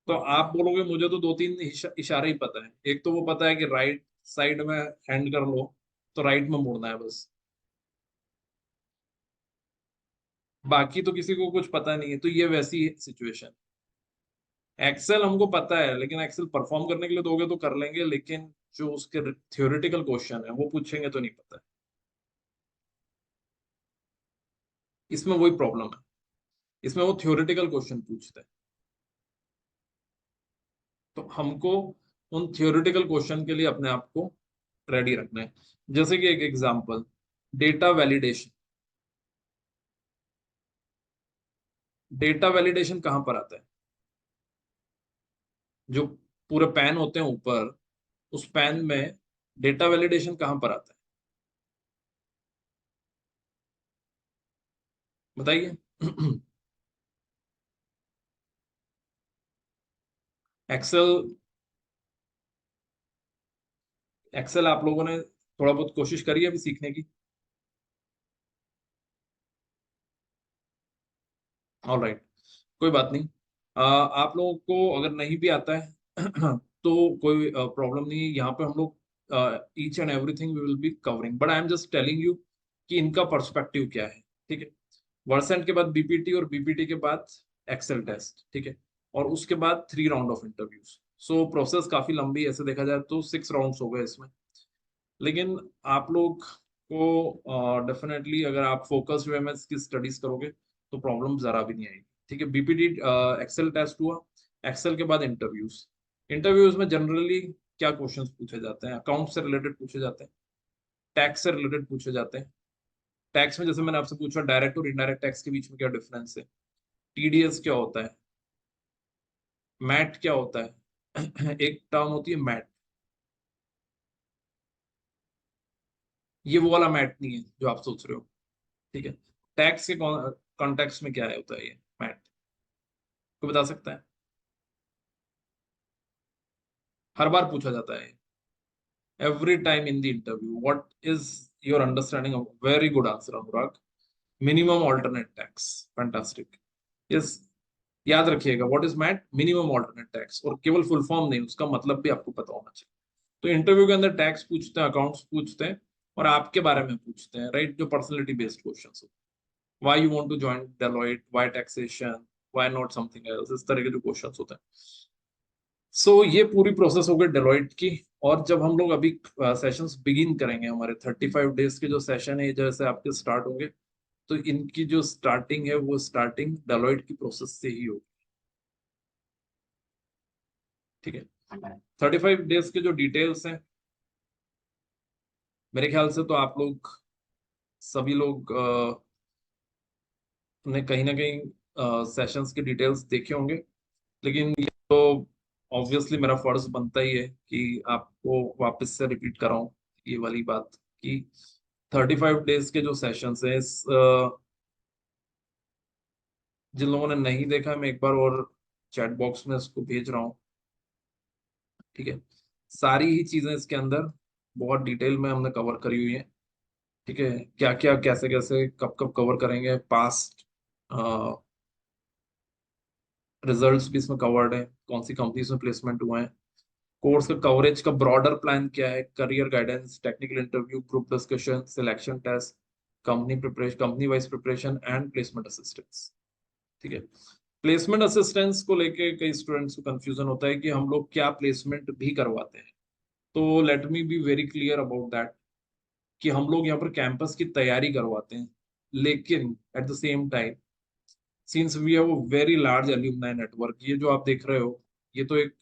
तो आप बोलोगे मुझे तो दो तीन इशारे ही पता है। एक तो वो पता है कि राइट साइड में हैंड कर लो तो राइट में मुड़ना है बस, बाकी तो किसी को कुछ पता नहीं है। तो ये वैसी सिचुएशन। एक्सेल हमको पता है, लेकिन एक्सेल परफॉर्म करने के लिए दोगे तो कर लेंगे, लेकिन जो उसके थ्योरेटिकल क्वेश्चन है वो पूछेंगे तो नहीं पता है। इसमें वही प्रॉब्लम है, इसमें वो थ्योरेटिकल क्वेश्चन पूछते हैं। तो हमको उन थ्योरेटिकल क्वेश्चन के लिए अपने आप को रेडी रखना है। जैसे कि एक example, data validation. Data validation कहां पर आता है? जो पूरे पैन होते हैं ऊपर, उस पैन में डेटा वैलिडेशन कहां पर आता है बताइए। एक्सेल, एक्सेल आप लोगों ने थोड़ा बहुत कोशिश करी है अभी सीखने की? ऑल राइट, कोई बात नहीं। आप लोगों को अगर नहीं भी आता है तो कोई प्रॉब्लम नहीं है। यहाँ पे हम लोग each and everything we will be covering, but I am just telling you कि इनका पर्सपेक्टिव क्या है। ठीक है, वर्सेंट के बाद बीपीटी और बीपीटी के बाद एक्सेल टेस्ट। ठीक है, और उसके बाद 3 round of interviews. So process काफी लंबी है, ऐसे देखा जाए तो 6 राउंड्स हो गए इसमें। लेकिन आप लोग को डेफिनेटली अगर आप फोकस्ड वे में इसकी स्टडीज करोगे तो प्रॉब्लम जरा भी नहीं आएगी। ठीक है, बीपीटी एक्सेल टेस्ट हुआ, एक्सेल के बाद इंटरव्यूज। इंटरव्यूज में जनरली क्या क्वेश्चंस पूछे जाते हैं? अकाउंट से रिलेटेड पूछे जाते हैं, टैक्स से रिलेटेड पूछे जाते हैं। टैक्स में जैसे मैंने आपसे पूछा डायरेक्ट और इनडायरेक्ट टैक्स के बीच में क्या डिफरेंस है, टीडीएस क्या होता है, मैट क्या होता है। एक टर्म होती है मैट, ये वो वाला मैट नहीं है जो आप सोच रहे हो। ठीक है, टैक्स के कॉन्टेक्स्ट में क्या है होता है ये मैट, कोई बता सकता है? हर बार पूछा जाता है, every time in the interview. What is your understanding of, very good answer Anurag, minimum alternate tax, fantastic. Yes, याद रखिएगा what is MAT, minimum alternate tax. और केवल फुल फॉर्म नहीं, उसका मतलब भी आपको पता होना चाहिए। तो इंटरव्यू के अंदर टैक्स पूछते हैं, अकाउंट्स पूछते हैं, और आपके बारे में पूछते हैं, राइट, जो पर्सनैलिटी बेस्ड क्वेश्चन होते हैं। Why you want to join Deloitte, why taxation, why not something else, इस तरह के जो क्वेश्चंस होते हैं। सो ये पूरी प्रोसेस हो गई डेलोइट की। और जब हम लोग अभी सेशंस बिगिन करेंगे, हमारे 35 डेज के जो सेशन है जैसे आपके स्टार्ट होंगे, तो इनकी जो स्टार्टिंग है वो स्टार्टिंग डेलोइट की प्रोसेस से ही होगी। ठीक है, 35 डेज के जो डिटेल्स हैं, मेरे ख्याल से तो आप लोग सभी लोग ने कहीं ना कहीं सेशंस की डिटेल्स देखे होंगे। लेकिन ये तो ऑब्वियसली मेरा फर्ज बनता ही है कि आपको वापस से रिपीट कराऊं ये वाली बात कि 35 डेज के जो सेशंस हैं, जिन लोगों ने नहीं देखा, मैं एक बार और चैट बॉक्स में इसको भेज रहा हूँ। ठीक है, सारी ही चीजें इसके अंदर बहुत डिटेल में हमने कवर करी हुई है। ठीक है, क्या क्या कैसे कैसे कब कब कवर करेंगे, पास्ट रिजल्ट्स भी इसमें कवर्ड है, कौन सी कंपनीज में प्लेसमेंट हुए हैं, कोर्स का कवरेज का ब्रॉडर प्लान क्या है, career guidance, technical interview, group discussion, selection test, company preparation, company wise preparation and placement assistance. ठीक है, प्लेसमेंट असिस्टेंस को लेके कई स्टूडेंट्स को कंफ्यूजन होता है कि हम लोग क्या प्लेसमेंट भी करवाते हैं। तो let me be very clear about that कि हम लोग यहाँ पर कैंपस की तैयारी करवाते हैं, लेकिन at the same time since we have a very large alumni network, ये जो आप देख रहे हो ये तो एक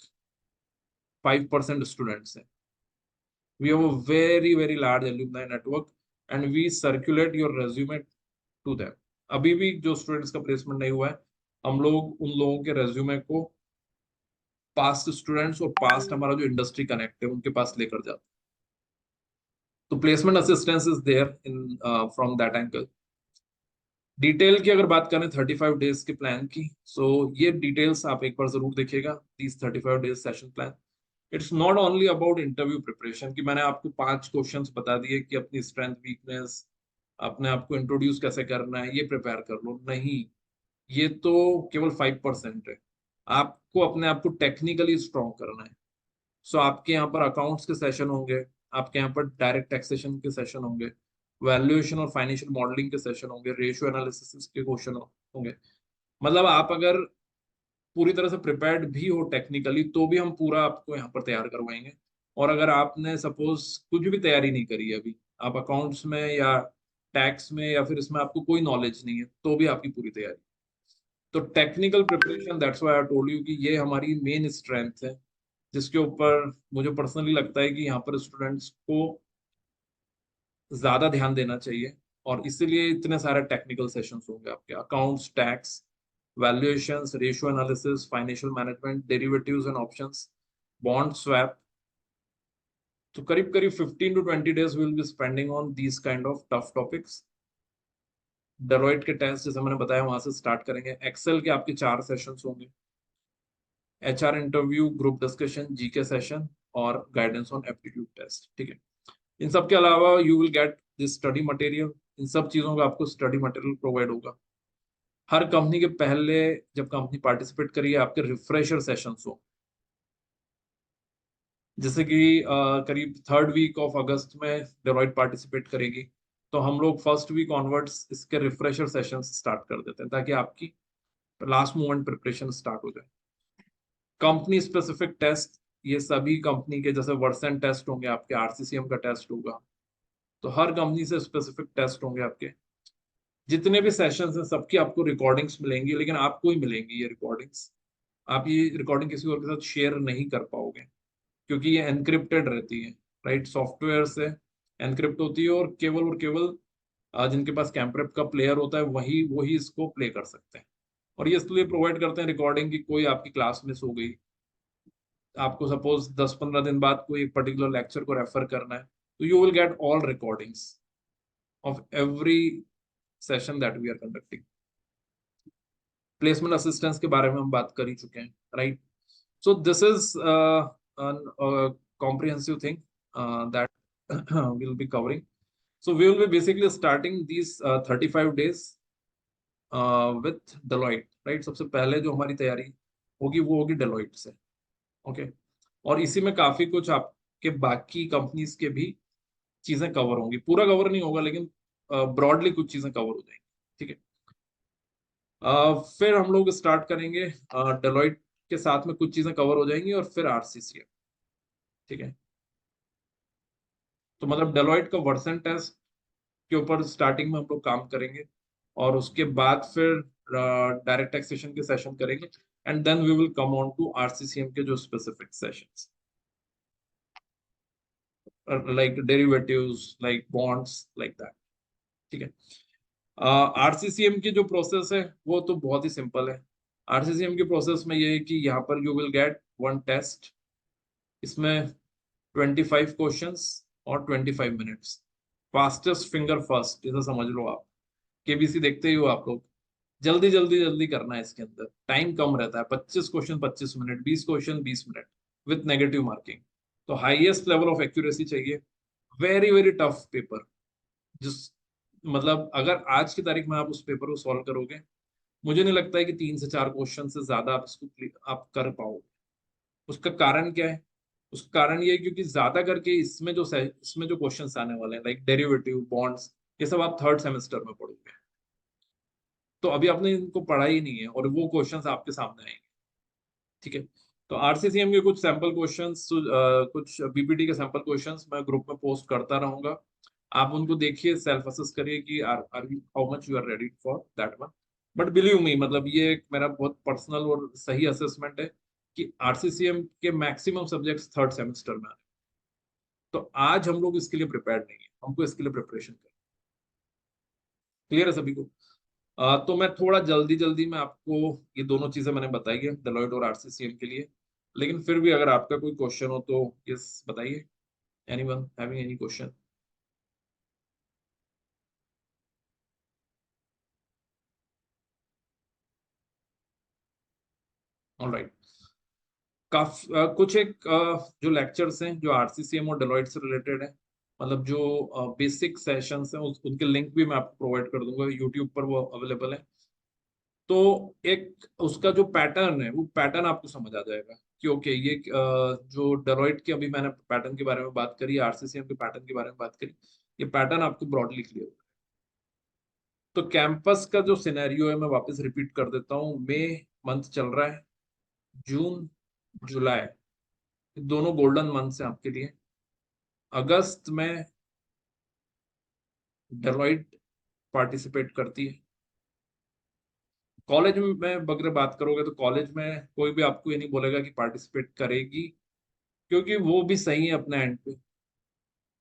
5% स्टूडेंट्स हैं। We have a very very large alumni network and we circulate your resume to them. अभी भी जो स्टूडेंट्स का प्लेसमेंट नहीं हुआ है, हम लोग उन लोगों के रेज्यूमे को पास्ट स्टूडेंट्स और पास्ट हमारा जो इंडस्ट्री कनेक्ट है उनके पास लेकर जाते हैं। तो placement assistance is there in from that angle. Detail की अगर बात करें 35 डेज के प्लान की, सो ये डिटेल्स आप एक बार जरूर देखिएगा, this 35 days session plan. It's not only about interview preparation कि मैंने आपको 5 क्वेश्चंस बता दिए कि अपनी स्ट्रेंथ वीकनेस, अपने आप को इंट्रोड्यूस कैसे करना है, ये प्रिपेयर कर लो। नहीं, ये तो केवल 5% है। आपको अपने आप को टेक्निकली स्ट्रॉन्ग करना है। सो आपके यहाँ पर अकाउंट्स के सेशन होंगे, आपके यहाँ पर डायरेक्ट टैक्सेशन के सेशन होंगे, वैल्यूएशन और फाइनेंशियल मॉडलिंग के सेशन होंगे, रेशियो एनालिसिस के क्वेश्चन होंगे। मतलब आप अगर पूरी तरह से प्रिपेयर्ड भी हो टेक्निकली, तो भी हम पूरा आपको यहाँ पर तैयार करवाएंगे। और अगर आपने सपोज कुछ भी तैयारी नहीं करी है अभी, आप अकाउंट्स में या टैक्स में या फिर इसमें आपको कोई नॉलेज नहीं है, तो भी आपकी पूरी तैयारी। तो technical preparation, that's why I told you कि ये हमारी मेन स्ट्रेंथ है, जिसके ऊपर मुझे पर्सनली लगता है कि यहाँ पर स्टूडेंट्स को ज्यादा ध्यान देना चाहिए। और इसीलिए इतने सारे टेक्निकल सेशंस होंगे आपके, accounts, tax, valuations, ratio analysis, financial management, derivatives and options, bond swap. तो करीब करीब 15 to 20 days will be spending on these kind of tough topics. Deloitte के टेस्ट जैसे मैंने बताया वहां से स्टार्ट करेंगे। एक्सेल के आपके 4 सेशंस होंगे, HR interview, group discussion, GK session और गाइडेंस ऑन एप्टीट्यूड टेस्ट। ठीक है, इन सब के अलावा you will get this study material. इन सब चीजों का आपको स्टडी मटेरियल प्रोवाइड होगा। हर कंपनी के पहले जब कंपनी पार्टिसिपेट करिए, आपके रिफ्रेशर सेशंस हो, जैसे कि करीब 3rd वीक ऑफ अगस्त में डेलोइट पार्टिसिपेट करेगी, तो हम लोग 1st वीक ऑनवर्ड्स इसके रिफ्रेशर सेशंस स्टार्ट कर देते हैं, ताकि आपकी लास्ट मोमेंट प्रिपरेशन स्टार्ट हो जाए। कंपनी स्पेसिफिक टेस्ट, ये सभी कंपनी के जैसे वर्सन टेस्ट होंगे आपके, आरसीसीएम का टेस्ट होगा, तो हर कंपनी से स्पेसिफिक टेस्ट होंगे आपके। जितने भी सेशंस हैं सबकी आपको रिकॉर्डिंग्स मिलेंगी, लेकिन आपको ही मिलेंगी ये रिकॉर्डिंग्स। आप ये रिकॉर्डिंग किसी और के साथ शेयर नहीं कर पाओगे, क्योंकि ये एनक्रिप्टेड रहती है, राइट, सॉफ्टवेयर से एनक्रिप्ट होती है, और केवल जिनके पास कैमप्रेप का प्लेयर होता है वही वही इसको प्ले कर सकते हैं। और ये इसलिए प्रोवाइड करते हैं रिकॉर्डिंग की, कोई आपकी क्लास मिस हो गई, आपको सपोज 10-15 दिन बाद कोई पर्टिकुलर लेक्चर को रेफर करना है, तो you will get all recordings of every session that we are conducting. Placement assistance के बारे में हम बात कर ही चुके हैं, right. So this is comprehensive thing that we'll be covering. So we will be basically starting these 35 days with Deloitte, right? सबसे पहले जो हमारी तैयारी होगी वो होगी Deloitte से, ओके। और इसी में काफी कुछ आपके बाकी कंपनीज के भी चीजें कवर होंगी, पूरा कवर नहीं होगा लेकिन ब्रॉडली कुछ चीजें कवर हो जाएंगी, ठीक है। फिर हम लोग स्टार्ट करेंगे डेलोइट के साथ में, कुछ चीजें कवर हो जाएंगी, और फिर आरसीसीएम, ठीक है। तो मतलब डेलोइट का वर्सन टेस्ट के ऊपर स्टार्टिंग में हम लोग काम करेंगे, और उसके बाद फिर डायरेक्ट टैक्सेशन के सेशन करेंगे, and then we will come on to RCCM के जो specific sessions, like derivatives, like bonds, like that, ठीक है। आरसीसीएम की जो प्रोसेस है वो तो बहुत ही सिंपल है। आरसीसीएम की प्रोसेस में ये है कि यहाँ पर यू विल गेट 1 टेस्ट, इसमें 25 क्वेश्चंस और 25 मिनट्स, फास्टेस्ट फिंगर फर्स्ट, इसे समझ लो आप। केबीसी देखते ही हो आप लोग, जल्दी जल्दी जल्दी करना है, इसके अंदर टाइम कम रहता है, 25 question 25 minute, 20 question 20 minute with negative marking. तो हाईएस्ट लेवल ऑफ एक्यूरेसी चाहिए, वेरी वेरी टफ पेपर। जिस मतलब अगर आज की तारीख में आप उस पेपर को सॉल्व करोगे, मुझे नहीं लगता है कि 3 से 4 क्वेश्चन से ज्यादा आप इसको आप कर पाओगे। उसका कारण क्या है? उसका कारण ये है क्योंकि ज्यादा करके इसमें जो क्वेश्चंस आने वाले हैं, लाइक डेरिवेटिव, बॉन्ड्स, ये सब आप 3rd सेमेस्टर में पढ़ोगे, तो अभी आपने इनको पढ़ा ही नहीं है, और वो क्वेश्चंस आपके सामने आएंगे, ठीक है। तो आरसीसीएम के कुछ सैंपल क्वेश्चंस, कुछ बीपीटी के सैंपल क्वेश्चंस मैं ग्रुप में पोस्ट करता रहूंगा, आप उनको देखिए, सेल्फ असेस करिए कि how much you are ready for that one. But believe me, मतलब ये एक मेरा बहुत पर्सनल और सही असेसमेंट है कि आरसीसीएम के मैक्सिमम सब्जेक्ट्स 3rd सेमेस्टर में आ रहे हैं। तो आज हम लोग इसके लिए प्रिपेयर्ड नहीं है, हमको इसके लिए प्रिपरेशन करनी। क्लियर है सभी को? तो मैं थोड़ा जल्दी जल्दी में आपको ये दोनों चीजें मैंने बताई है डेलोइट और आरसीसीएम के लिए, लेकिन फिर भी अगर आपका कोई क्वेश्चन हो तो यस बताइए। Anyone having any question? Alright, कुछ एक जो लेक्चर्स हैं जो आरसीसीएम और डेलॉइट से रिलेटेड है, मतलब जो बेसिक सेशंस हैं उनके लिंक भी मैं आपको प्रोवाइड कर दूंगा, यूट्यूब पर वो अवेलेबल है। तो एक उसका जो पैटर्न है वो पैटर्न आपको समझ आ जाएगा कि ओके ये जो डेलॉइट के अभी मैंने पैटर्न के बारे में बात करी, आरसीसीएम के पैटर्न के बारे में बात करी, ये पैटर्न आपको ब्रॉडली क्लियर होगा। तो कैंपस का जो सिनेरियो है मैं वापस रिपीट कर देता हूँ। मई मंथ चल रहा है, जून जुलाई दोनों गोल्डन मंथ्स हैं आपके लिए। अगस्त में डेलॉइट पार्टिसिपेट करती है। कॉलेज में अगर बात करोगे तो कॉलेज में कोई भी आपको ये नहीं बोलेगा कि पार्टिसिपेट करेगी, क्योंकि वो भी सही है अपने एंड पे।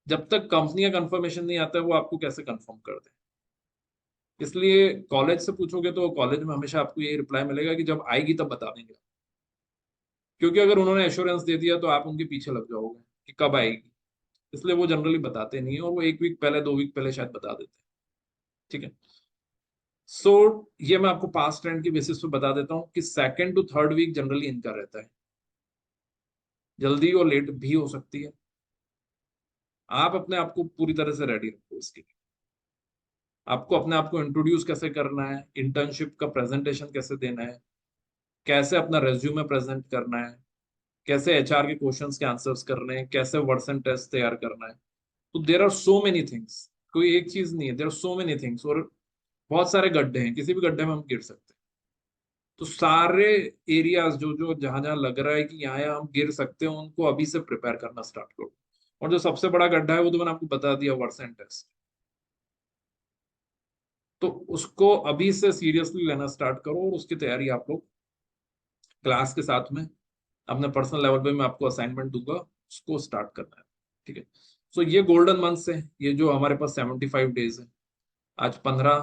जब तक कंपनी का कंफर्मेशन नहीं आता है वो आपको कैसे कंफर्म कर दे। इसलिए कॉलेज से पूछोगे तो कॉलेज में हमेशा आपको ये रिप्लाई मिलेगा कि जब आएगी तब बता देंगे, क्योंकि अगर उन्होंने एश्योरेंस दे दिया तो आप उनके पीछे लग जाओगे कि कब आएगी। इसलिए वो जनरली बताते नहीं है, और वो 1 वीक पहले 2 वीक पहले शायद बता देते हैं। ठीक है, सो ये मैं आपको पास्ट ट्रेंड की बेसिस पे बता देता हूँ कि 2nd to 3rd week generally इनका रहता है, जल्दी और लेट भी हो सकती है। आप अपने आप को पूरी तरह से रेडी रखो इसके लिए। आपको अपने आप को इंट्रोड्यूस कैसे करना है, इंटर्नशिप का प्रेजेंटेशन कैसे देना है, कैसे अपना रेज्यूमे प्रेजेंट करना है, कैसे एचआर के क्वेश्चंस के आंसर्स करने हैं, कैसे वर्ड्स एंड टेस्ट तैयार करना है। तो there are so many things, कोई एक चीज नहीं है, there are so many things. और बहुत सारे गड्ढे हैं, किसी भी गड्ढे में हम गिर सकते हैं। तो सारे एरियाज जो जो जहां जहां लग रहा है कि यहाँ हम गिर सकते हैं, उनको अभी से प्रिपेयर करना स्टार्ट करो। और जो सबसे बड़ा गड्ढा है वो तो मैंने आपको बता दिया, वर्ड्स एंड टेस्ट। तो उसको अभी से सीरियसली लेना स्टार्ट करो, और उसकी तैयारी आप लोग क्लास के साथ में अपने पर्सनल लेवल पे मैं आपको असाइनमेंट दूंगा, उसको स्टार्ट करना है। ठीक है, सो ये गोल्डन मंथ्स है, ये जो हमारे पास 75 डेज है। आज 15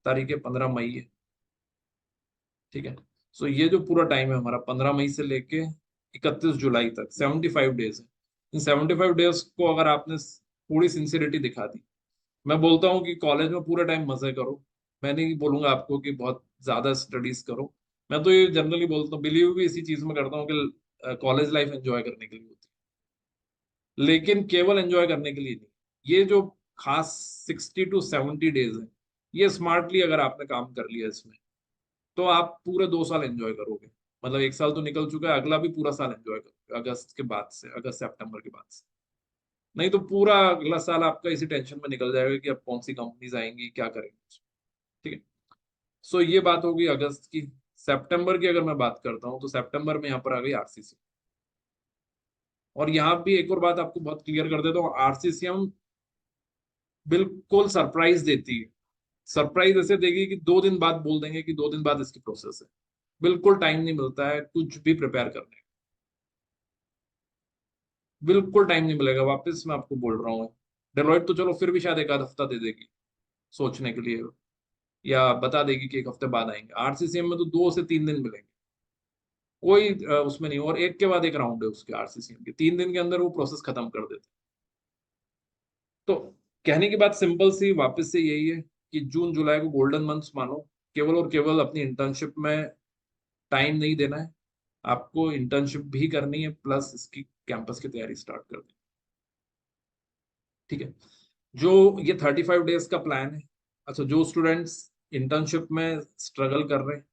तारीख है, 15 मई है। ठीक है, सो ये जो पूरा टाइम है हमारा 15 मई से लेके 31 जुलाई तक 75 डेज है। इन 75 डेज को अगर आपने थोड़ी सिंसियरिटी दिखा दी, मैं बोलता हूँ कि कॉलेज में पूरे टाइम मजे करो। मैं नहीं बोलूंगा आपको कि बहुत ज्यादा स्टडीज करो। मैं तो ये जनरली बोलता हूँ, बिलीव भी इसी चीज में करता हूँ कि कॉलेज लाइफ एंजॉय करने के लिए होती है, लेकिन केवल एंजॉय करने के लिए नहीं। ये जो खास 60 to 70 डेज है, ये स्मार्टली अगर आपने काम कर लिया इसमें, तो आप पूरे 2 साल एंजॉय करोगे। मतलब 1 साल तो निकल चुका है, अगला भी पूरा साल एंजॉय करोगे अगस्त के बाद से, अगस्त सितंबर के बाद से। नहीं तो पूरा अगला साल आपका इसी टेंशन में निकल जाएगा कि अब कौन सी कंपनीज आएंगी, क्या करेंगे। ठीक है, सो ये बात होगी अगस्त की। सितंबर की अगर मैं बात करता हूँ तो सितंबर में यहाँ पर आ गई आरसीसी। और यहाँ भी एक और बात आपको बहुत क्लियर कर देता हूँ, आरसीसीएम बिल्कुल सरप्राइज देती है। सरप्राइज ऐसे देगी कि 2 दिन बाद बोल देंगे कि 2 दिन बाद इसकी प्रोसेस है। बिल्कुल टाइम नहीं मिलता है कुछ भी प्रिपेयर करने का, बिल्कुल टाइम नहीं मिलेगा। वापस मैं आपको बोल रहा हूँ, डेलॉइट तो चलो फिर भी शायद 1 आध हफ्ता दे देगी सोचने के लिए, या बता देगी कि 1 हफ्ते बाद आएंगे। आरसीसीएम में तो 2 से 3 दिन मिलेंगे, कोई उसमें नहीं। और एक के बाद एक राउंड है उसके आरसीसीएम के, 3 दिन के अंदर वो प्रोसेस खत्म कर देते हैं। तो कहने की बात सिंपल सी वापस से यही है कि जून जुलाई को गोल्डन मंथ्स मानो। केवल और केवल अपनी इंटर्नशिप में टाइम नहीं देना है, आपको इंटर्नशिप भी करनी है, प्लस इसकी कैंपस की तैयारी स्टार्ट करनी है। ठीक है, जो ये 35 डेज का प्लान है, अच्छा जो स्टूडेंट्स इंटर्नशिप में स्ट्रगल कर रहे हैं,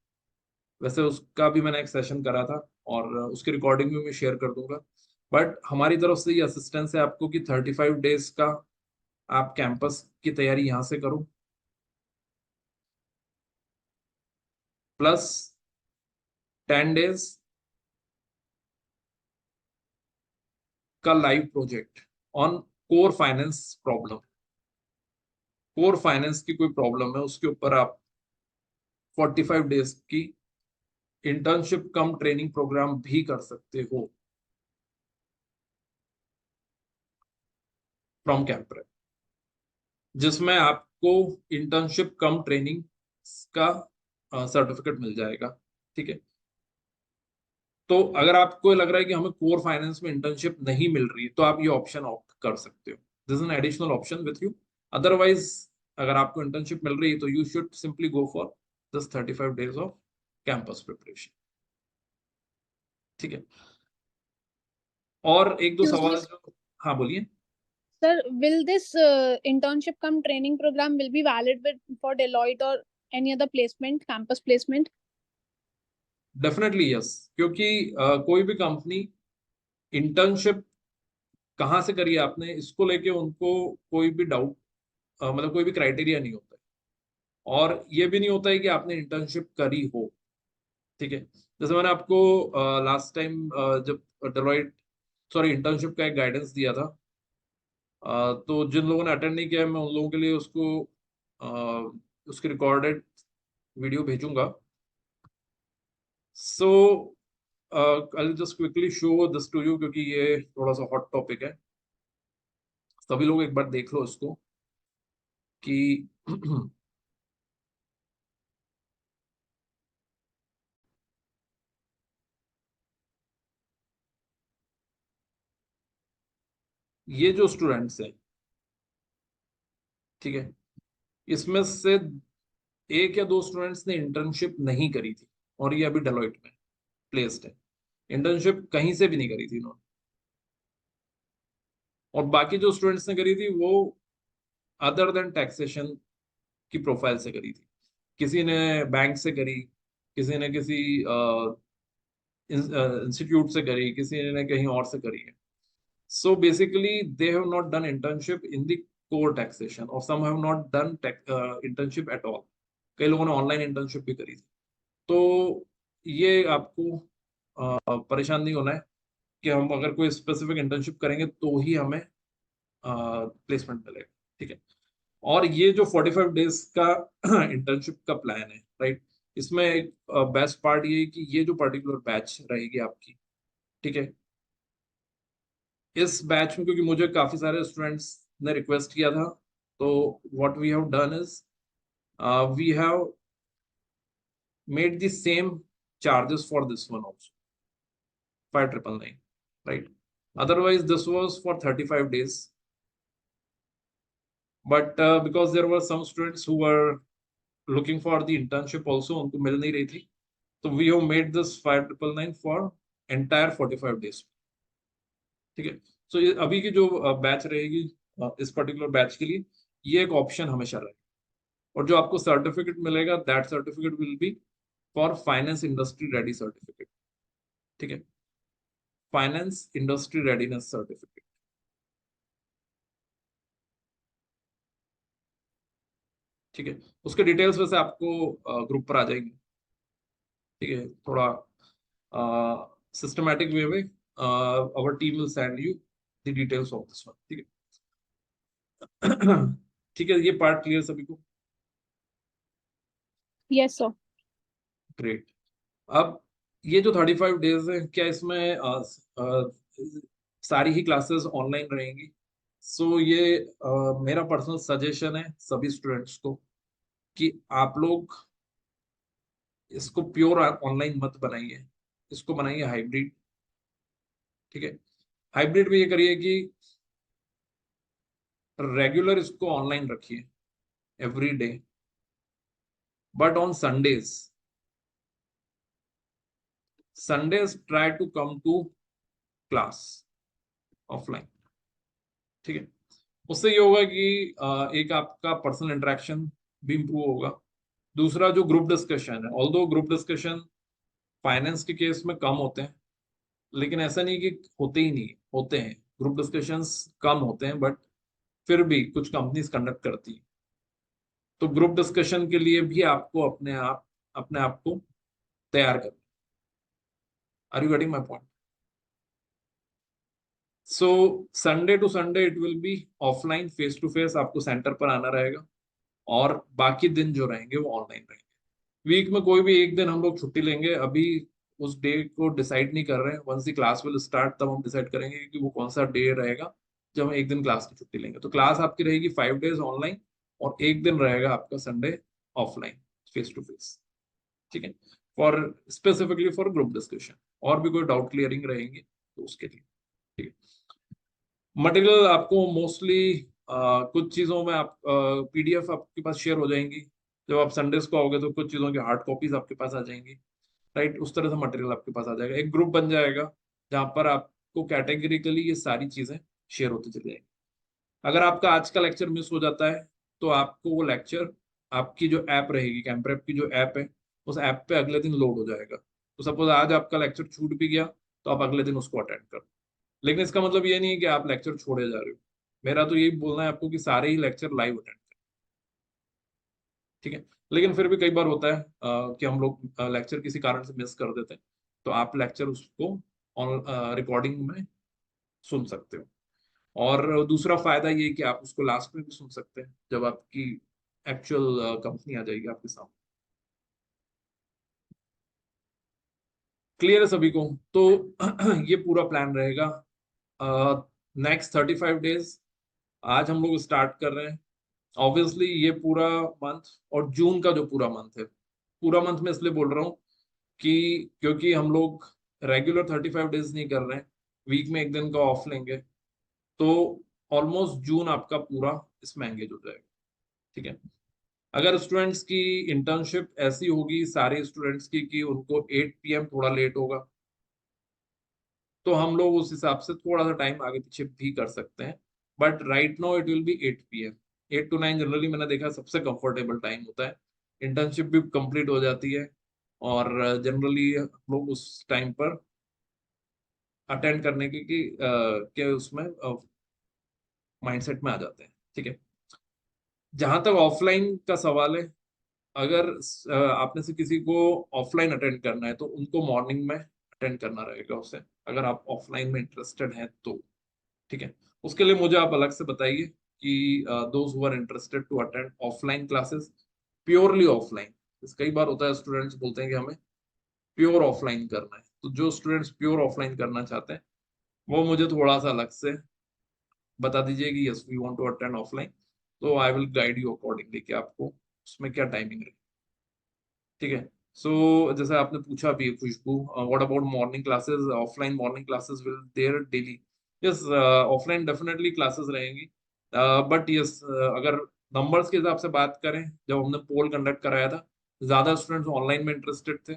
वैसे उसका भी मैंने एक सेशन करा था और उसकी रिकॉर्डिंग भी मैं शेयर कर दूंगा। बट हमारी तरफ से ये असिस्टेंस है आपको कि 35 डेज का आप कैंपस की तैयारी यहाँ से करो, प्लस 10 डेज का live project on core finance problem. Core finance की कोई प्रॉब्लम है उसके ऊपर आप 45 डेज की इंटर्नशिप कम ट्रेनिंग प्रोग्राम भी कर सकते हो फ्रॉम कैंप्रेप, जिसमें आपको इंटर्नशिप कम ट्रेनिंग का सर्टिफिकेट मिल जाएगा। ठीक है, तो अगर आपको लग रहा है कि हमें कोर फाइनेंस में इंटर्नशिप नहीं मिल रही है तो आप ये ऑप्शन ऑप्ट कर सकते हो, this is an additional option with you. Otherwise अगर आपको इंटर्नशिप मिल रही है तो you should simply go for this 35 days off campus preparation. ठीक है। और एक दो Excuse me, सवाल जो, हाँ बोलिए। sir, will this internship cum training program will be valid for Deloitte or any other placement, campus placement? Definitely yes, क्योंकि कोई भी कंपनी इंटर्नशिप कहाँ से करी है आपने, इसको लेके उनको कोई भी डाउट, मतलब कोई भी क्राइटेरिया नहीं होता है, और ये भी नहीं होता है कि आपने इंटर्नशिप करी हो। ठीक है, जैसे मैंने आपको लास्ट टाइम जब डेलॉइट, सॉरी, इंटर्नशिप का एक गाइडेंस दिया था, तो जिन लोगों ने अटेंड नहीं किया है, मैं उन लोगों के लिए उसकी रिकॉर्डेड वीडियो भेजूंगा। So I just quickly show this to you, क्योंकि ये थोड़ा सा हॉट टॉपिक है, सभी लोग एक बार देख लो इसको कि ये जो स्टूडेंट्स हैं, ठीक है, इसमें से एक या दो स्टूडेंट्स ने इंटर्नशिप नहीं करी थी, और ये अभी डेलॉइट में प्लेस्ड है। इंटर्नशिप कहीं से भी नहीं करी थी इन्होंने, और बाकी जो स्टूडेंट्स ने करी थी वो अदर देन टैक्सेशन की प्रोफाइल से करी थी। किसी ने बैंक से करी, किसी ने किसी इंस्टीट्यूट से करी, किसी ने कहीं और से करी है। So basically they have not done internship in the core taxation, और some have not done internship at all. कई लोगों ने ऑनलाइन इंटर्नशिप भी करी थी। तो ये आपको परेशान नहीं होना है कि हम अगर कोई स्पेसिफिक इंटर्नशिप करेंगे तो ही हमें प्लेसमेंट मिलेगा। ठीक है, और ये जो 45 डेज का इंटर्नशिप का प्लान है, राइट, इसमें एक बेस्ट पार्ट ये है कि ये जो पर्टिकुलर बैच रहेगी आपकी, ठीक है, इस बैच में, क्योंकि मुझे काफी सारे स्टूडेंट्स ने रिक्वेस्ट किया था, तो what we have done is we have made the same charges for this one also, 5999, right? Otherwise, this was for 35 days. But because there were some students who were looking for the internship also, उनको मिल नहीं रही थी, तो we have made this 5999 for entire 45 days. ठीक है, so ये अभी की जो बैच रहेगी, इस पर्टिकुलर बैच के लिए ये एक ऑप्शन हमेशा रहेगा, और जो आपको सर्टिफिकेट मिलेगा, that certificate will be for finance industry ready certificate. ठीक है, फाइनेंस इंडस्ट्री रेडीनेस सर्टिफिकेट। ठीक है, उसके डिटेल्स वैसे आपको ग्रुप पर आ जाएंगे। ठीक है, थोड़ा सिस्टमैटिक वे में our team will send you the details of this one. ठीक है, ठीक है, ये पार्ट क्लियर सभी को? Yes, sir. ग्रेट। अब ये जो 35 डेज है, क्या इसमें सारी ही क्लासेस ऑनलाइन रहेंगी? सो ये मेरा पर्सनल सजेशन है सभी स्टूडेंट्स को कि आप लोग इसको प्योर ऑनलाइन मत बनाइए, इसको बनाइए हाइब्रिड। ठीक है, हाइब्रिड में ये करिए कि रेगुलर इसको ऑनलाइन रखिए every day, but on Sundays try to come to class offline. ठीक है, उससे ये होगा कि एक आपका पर्सनल इंटरेक्शन भी इंप्रूव होगा। दूसरा जो ग्रुप डिस्कशन है, ऑल्दो ग्रुप डिस्कशन फाइनेंस के केस में कम होते हैं, लेकिन ऐसा नहीं कि होते ही नहीं, होते हैं ग्रुप डिस्कशंस, कम होते हैं, बट फिर भी कुछ कंपनीज कंडक्ट करती हैं। तो ग्रुप डिस्कशन के लिए भी आपको अपने आप को तैयार करना। Are you getting my point? So Sunday to Sunday it will be offline, face to face आपको सेंटर पर आना रहेगा, और बाकी दिन जो रहेंगे वो ऑनलाइन रहेंगे। वीक में कोई भी एक दिन हम लोग छुट्टी लेंगे, अभी उस डे को डिसाइड नहीं कर रहे हैं। Once the class will start तब हम डिसाइड करेंगे कि वो कौन सा डे रहेगा जब हम एक दिन क्लास की छुट्टी लेंगे। तो क्लास आपकी रहेगी 5 डेज ऑनलाइन, और एक दिन रहेगा आपका Sunday offline, face to face. ठीक है, for specifically for group discussion, और भी कोई डाउट क्लियरिंग रहेंगे तो उसके लिए। ठीक है, मटेरियल आपको मोस्टली कुछ चीजों में आप पीडीएफ आपके पास शेयर हो जाएंगी। जब आप संडेज को आओगे तो कुछ चीजों की हार्ड कॉपीज आपके पास आ जाएंगी। राइट, उस तरह से मटेरियल आपके पास आ जाएगा, एक ग्रुप बन जाएगा जहां पर आपको कैटेगरिकली ये सारी चीजें शेयर होती चली जाएंगी। अगर आपका आज का लेक्चर मिस हो जाता है तो आपको वो लेक्चर आपकी जो ऐप रहेगी, कैंप्रेप की जो ऐप है, उस ऐप पे अगले दिन लोड हो जाएगा। तो सपोज आज आपका लेक्चर छूट भी गया तो आप अगले दिन उसको अटेंड करो। लेकिन इसका मतलब ये नहीं है कि आप लेक्चर छोड़े जा रहे हो। मेरा तो यही बोलना है आपको कि सारे ही लेक्चर लाइव अटेंड करें, ठीक है। लेकिन फिर भी कई बार होता है कि हम लोग लेक्चर किसी कारण से मिस कर देते हैं, तो आप लेक्चर उसको रिकॉर्डिंग में सुन सकते हो। और दूसरा फायदा ये है कि आप उसको लास्ट में भी सुन सकते हैं जब आपकी एक्चुअल कंपनी आ जाएगी आपके सामने। क्लियर है सभी को? तो ये पूरा प्लान रहेगा नेक्स्ट 35 डेज। आज हम लोग स्टार्ट कर रहे हैं। ऑब्वियसली ये पूरा मंथ और जून का जो पूरा मंथ है, पूरा मंथ में इसलिए बोल रहा हूँ कि क्योंकि हम लोग रेगुलर 35 डेज नहीं कर रहे हैं, वीक में एक दिन का ऑफ लेंगे, तो ऑलमोस्ट जून आपका पूरा इसमें एंगेज हो जाएगा, ठीक है। अगर स्टूडेंट्स की इंटर्नशिप ऐसी होगी सारे स्टूडेंट्स की कि उनको 8 PM थोड़ा लेट होगा, तो हम लोग उस हिसाब से थोड़ा सा टाइम आगे पीछे भी कर सकते हैं। But right now it will B 8 PM। 8 to 9 generally मैंने देखा सबसे कंफर्टेबल टाइम होता है। इंटर्नशिप भी कंप्लीट हो जाती है और जनरली लोग उस टाइम पर अटेंड करने के उसमें माइंडसेट में आ जाते हैं, ठीक है। जहां तक ऑफलाइन का सवाल है, अगर आपने से किसी को ऑफलाइन अटेंड करना है तो उनको मॉर्निंग में अटेंड करना रहेगा उसे, अगर आप ऑफलाइन में इंटरेस्टेड हैं तो, ठीक है। उसके लिए मुझे आप अलग से बताइए कि those who are interested to attend offline classes, purely offline. कई बार होता है स्टूडेंट्स बोलते हैं कि हमें प्योर ऑफलाइन करना है, तो जो स्टूडेंट्स प्योर ऑफलाइन करना चाहते हैं वो मुझे थोड़ा सा अलग से बता दीजिए कि yes we want to attend offline, तो I will guide you accordingly कि आपको उसमें क्या टाइमिंग रहेगी, ठीक है। सो जैसे आपने पूछा भी Khushboo, what about morning classes, offline morning classes will there daily? Yes, offline definitely classes रहेंगी, बट यस अगर नंबर्स के हिसाब से बात करें, जब हमने पोल कंडक्ट कराया था ज्यादा स्टूडेंट्स ऑनलाइन में इंटरेस्टेड थे,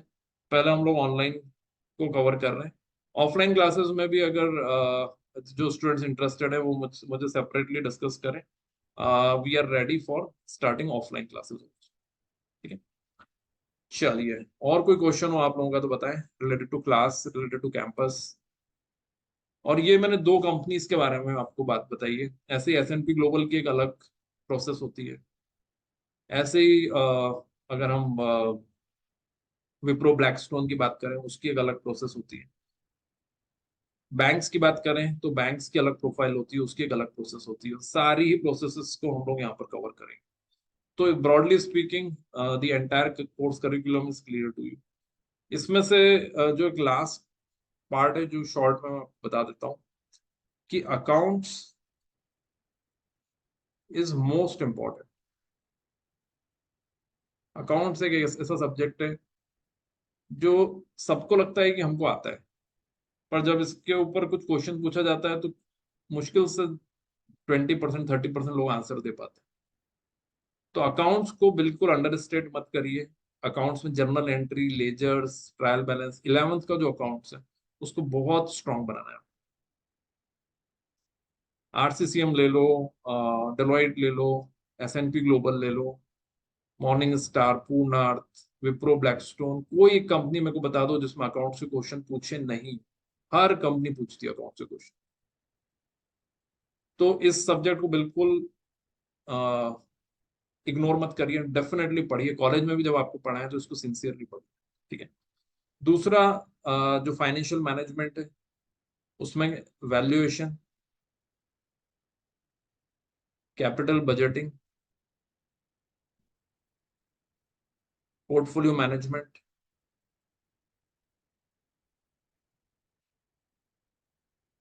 पहले हम लोग ऑनलाइन को कवर कर रहे हैं। ऑफलाइन क्लासेस में भी अगर जो स्टूडेंट्स इंटरेस्टेड है वो मुझे सेपरेटली डिस्कस करें, we are ready for starting offline classes, ठीक है। चलिए, और कोई क्वेश्चन हो आप लोगों का तो बताएं, related to class, related to campus. और ये मैंने 2 कंपनीज के बारे में आपको बात बताई है, ऐसे ही S&P ग्लोबल की एक अलग प्रोसेस होती है, ऐसे ही अगर हम विप्रो ब्लैकस्टोन की बात करें उसकी एक अलग प्रोसेस होती है। बैंक्स की बात करें तो बैंक्स की अलग प्रोफाइल होती है, उसकी एक अलग प्रोसेस होती है। सारी ही प्रोसेसेस को हम लोग यहाँ पर कवर करेंगे। तो broadly speaking the entire course curriculum is clear to you. इसमें से जो एक लास्ट पार्ट है जो शॉर्ट में मैं बता देता हूँ कि accounts is most important. Accounts एक ऐसा सब्जेक्ट है जो सबको लगता है कि हमको आता है, पर जब इसके ऊपर कुछ क्वेश्चन पूछा जाता है तो मुश्किल से 20% 30% लोग आंसर दे पाते हैं। तो अकाउंट्स को बिल्कुल अंडरस्टेट मत करिए। अकाउंट्स में journal entry, ledgers, trial balance, 11th का जो अकाउंट्स है उसको बहुत स्ट्रांग बनाना है। RCCM ले लो, डेलोइट ले लो, S&P ग्लोबल ले लो, मॉर्निंग स्टार, पूर्णार्थ, विप्रो, ब्लैकस्टोन, कोई एक कंपनी मेरे को बता दो जिसमें अकाउंट से क्वेश्चन पूछे नहीं। हर कंपनी पूछती है अकाउंट से क्वेश्चन। तो इस सब्जेक्ट को बिल्कुल इग्नोर मत करिए, डेफिनेटली पढ़िए। कॉलेज में भी जब आपको पढ़ाएं तो इसको सिंसियरली पढ़िए, ठीक है। दूसरा जो फाइनेंशियल मैनेजमेंट है उसमें valuation, capital budgeting, portfolio management,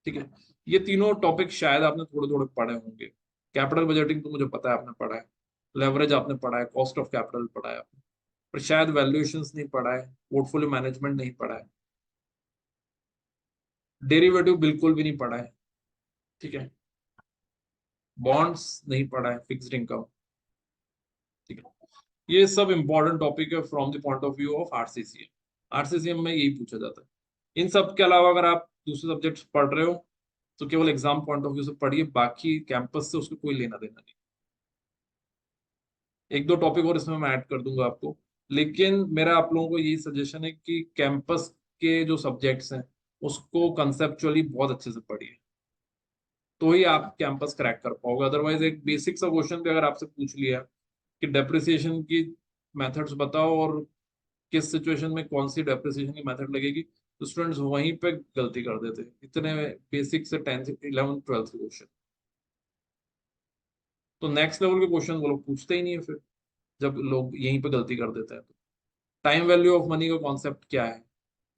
ठीक है। ये तीनों टॉपिक शायद आपने थोड़े थोड़े पढ़े होंगे। कैपिटल बजटिंग तो मुझे पता है आपने पढ़ा है, लेवरेज आपने पढ़ा है, कॉस्ट ऑफ कैपिटल पढ़ा है आपने, पर शायद वैल्यूएशंस नहीं पढ़ा है, पोर्टफोलियो मैनेजमेंट नहीं पढ़ा है, डेरिवेटिव बिल्कुल भी नहीं पढ़ा है, ठीक है। बॉन्ड्स नहीं पढ़ा है, फिक्स्ड इनकम, ठीक है। ये सब इंपॉर्टेंट टॉपिक है from the point of view of RCCM। आरसीसीएम में यही पूछा जाता है। इन सब के अलावा अगर आप दूसरे सब्जेक्ट्स पढ़ रहे हो तो केवल एग्जाम पॉइंट ऑफ व्यू से पढ़िए, बाकी कैंपस से उसको कोई लेना देना नहीं। एक दो टॉपिक और इसमें मैं ऐड कर दूंगा आपको, लेकिन मेरा आप लोगों को यही सजेशन है कि कैंपस के जो सब्जेक्ट्स हैं उसको कंसेप्चुअली बहुत अच्छे से पढ़िए, तो ही आप कैंपस क्रैक कर पाओगे। अदरवाइज एक बेसिक सा क्वेश्चन भी अगर आपसे पूछ लिया कि डेप्रिसिएशन की मेथड्स बताओ और किस सिचुएशन में कौन सी डेप्रिसिएशन की मेथड लगेगी, तो स्टूडेंट्स वहीं पे गलती कर देते हैं, इतने बेसिक से 10th 11th 12th क्वेश्चन। तो नेक्स्ट लेवल के क्वेश्चन वो लोग पूछते ही नहीं है फिर, जब लोग यहीं पे गलती कर देते हैं। तो टाइम वैल्यू ऑफ मनी का कॉन्सेप्ट क्या है,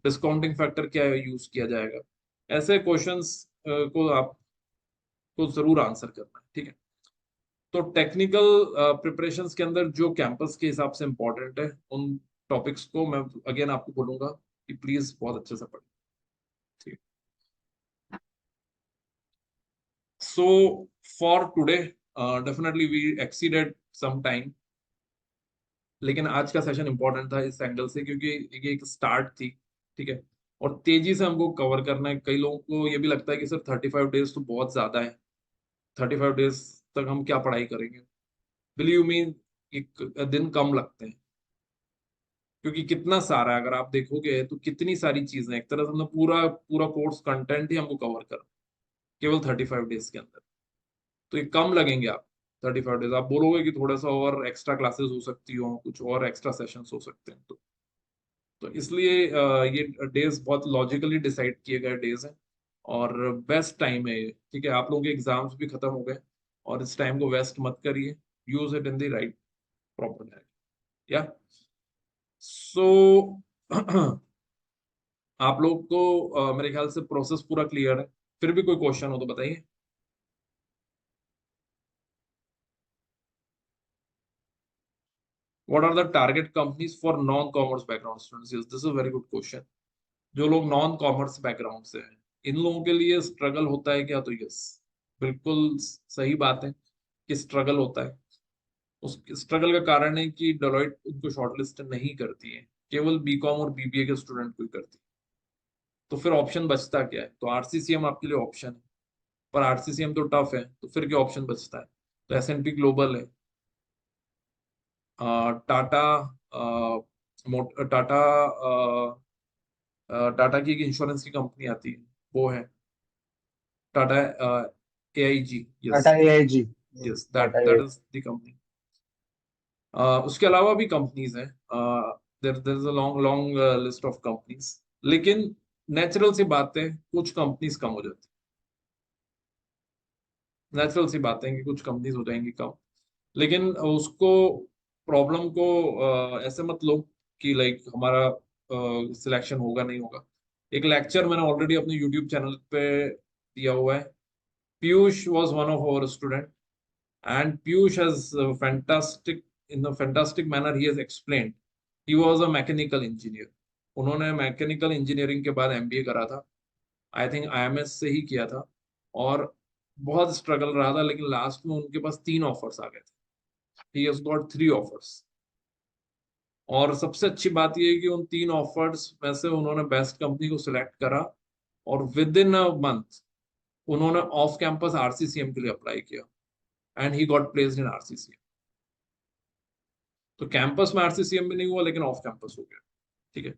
डिस्काउंटिंग फैक्टर क्या है यूज किया जाएगा, ऐसे क्वेश्चंस को आपको जरूर आंसर करना है, ठीक है। तो टेक्निकल प्रिपरेशंस के अंदर जो कैंपस के हिसाब से इंपॉर्टेंट है उन टॉपिक्स को मैं अगेन आपको बोलूंगा कि प्लीज बहुत अच्छे से पढ़ें, ठीक है। So for today definitely we exceeded some time, लेकिन आज का सेशन इंपॉर्टेंट था इस एंगल से क्योंकि ये एक स्टार्ट थी, ठीक है, और तेजी से हमको कवर करना है। कई लोगों को ये भी लगता है कि सर 35 डेज तो बहुत ज्यादा है, 35 डेज तक हम क्या पढ़ाई करेंगे। बिलीव मी, एक दिन कम लगते हैं, क्योंकि कितना सारा है, अगर आप देखोगे तो कितनी सारी चीजें, एक तरह से हमने पूरा पूरा कोर्स कंटेंट ही हमको कवर कर केवल 35 डेज के अंदर। तो ये कम लगेंगे आप 35 डेज। आप बोलोगे कि थोड़ा सा और एक्स्ट्रा क्लासेस हो सकती हो, कुछ और एक्स्ट्रा सेशंस हो सकते हैं, तो इसलिए ये डेज बहुत लॉजिकली डिसाइड किए गए डेज हैं और बेस्ट टाइम है ये, ठीक है। आप लोगों के एग्जाम्स भी खत्म हो गए और इस टाइम को वेस्ट मत करिए, use it in the right proper, या सो आप लोग को मेरे ख्याल से प्रोसेस पूरा क्लियर है। फिर भी कोई क्वेश्चन हो तो बताइए। What are the target companies for non commerce background students? This is a very good question. जो लोग नॉन कॉमर्स बैकग्राउंड से हैं, इन लोगों के लिए स्ट्रगल होता है क्या? तो यस, बिल्कुल सही बात है कि स्ट्रगल होता है। उस स्ट्रगल का कारण है कि डेलोइट उनको शॉर्टलिस्ट नहीं करती है, केवल बीकॉम और बीबीए के स्टूडेंट को ही करती है। तो फिर ऑप्शन बचता क्या है? तो आरसीसीएम आपके लिए ऑप्शन है, पर आरसीसीएम तो टफ है, तो फिर क्या ऑप्शन बचता है? तो एसएनपी ग्लोबल है, टाटा, टाटा, टाटा की एक इंश्योरेंस की कंपनी आती है, वो है Tata AIG। Yes, Tata AIG। Yes, that Tata that AIG। Is the company. उसके अलावा भी कंपनीज हैं, there is a long long list of companies, लेकिन नेचुरल सी बात है कुछ कंपनीज कम हो जाती है, नेचुरल सी बात है कि कुछ कंपनीज हो जाएंगी कम, लेकिन उसको प्रॉब्लम को ऐसे मत लो कि लाइक हमारा सिलेक्शन होगा नहीं होगा। एक लेक्चर मैंने ऑलरेडी अपने यूट्यूब चैनल पे दिया हुआ है। Piyush was one of our student and Piyush has in a fantastic manner he has explained. He was a mechanical engineer. उन्होंने मैकेनिकल इंजीनियरिंग के बाद एमबीए करा था, आई थिंक आईएमएस से ही किया था, और बहुत स्ट्रगल रहा था, लेकिन लास्ट में उनके पास 3 ऑफर्स आ गए थे। ही हैज गॉट 3 ऑफर्स, और सबसे अच्छी बात यह है कि उन 3 ऑफर्स में से उन्होंने बेस्ट कंपनी को सिलेक्ट करा, और विद इन अ मंथ उन्होंने ऑफ कैंपस आरसीसीएम के लिए अप्लाई किया and he got placed in RCCM. तो कैंपस में आरसीसीएम भी नहीं हुआ, लेकिन ऑफ कैंपस हो गया, ठीक है।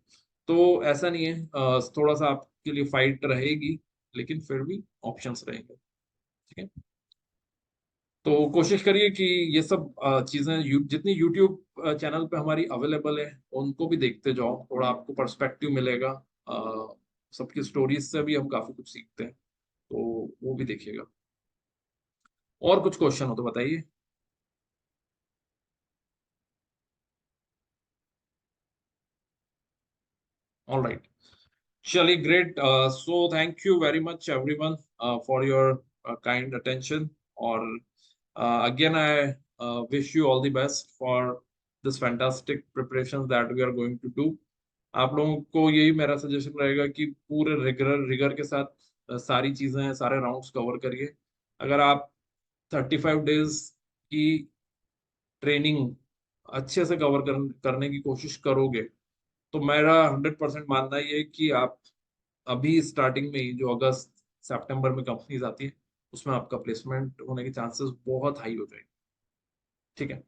तो ऐसा नहीं है, थोड़ा सा आपके लिए फाइट रहेगी, लेकिन फिर भी ऑप्शंस रहेंगे, ठीक है। तो कोशिश करिए कि ये सब चीजें जितनी यूट्यूब चैनल पे हमारी अवेलेबल है उनको भी देखते जाओ, थोड़ा आपको पर्सपेक्टिव मिलेगा। सबकी स्टोरीज से भी हम काफी कुछ सीखते हैं, तो वो भी देखिएगा। और कुछ क्वेश्चन हो तो बताइए। ऑल राइट, चलिए, great. So thank you very much everyone for your kind attention, और again I wish you all the best for this fantastic preparation that we are going to do. आप लोगों को यही मेरा सजेशन रहेगा कि पूरे रिगर के साथ सारी चीजें, सारे राउंड्स कवर करिए। अगर आप 35 डेज की ट्रेनिंग अच्छे से कवर करने की कोशिश करोगे तो मेरा 100% मानना ये है कि आप अभी स्टार्टिंग में ही जो अगस्त सितंबर में कंपनीज आती है उसमें आपका प्लेसमेंट होने के चांसेस बहुत हाई हो जाएंगे। ठीक है,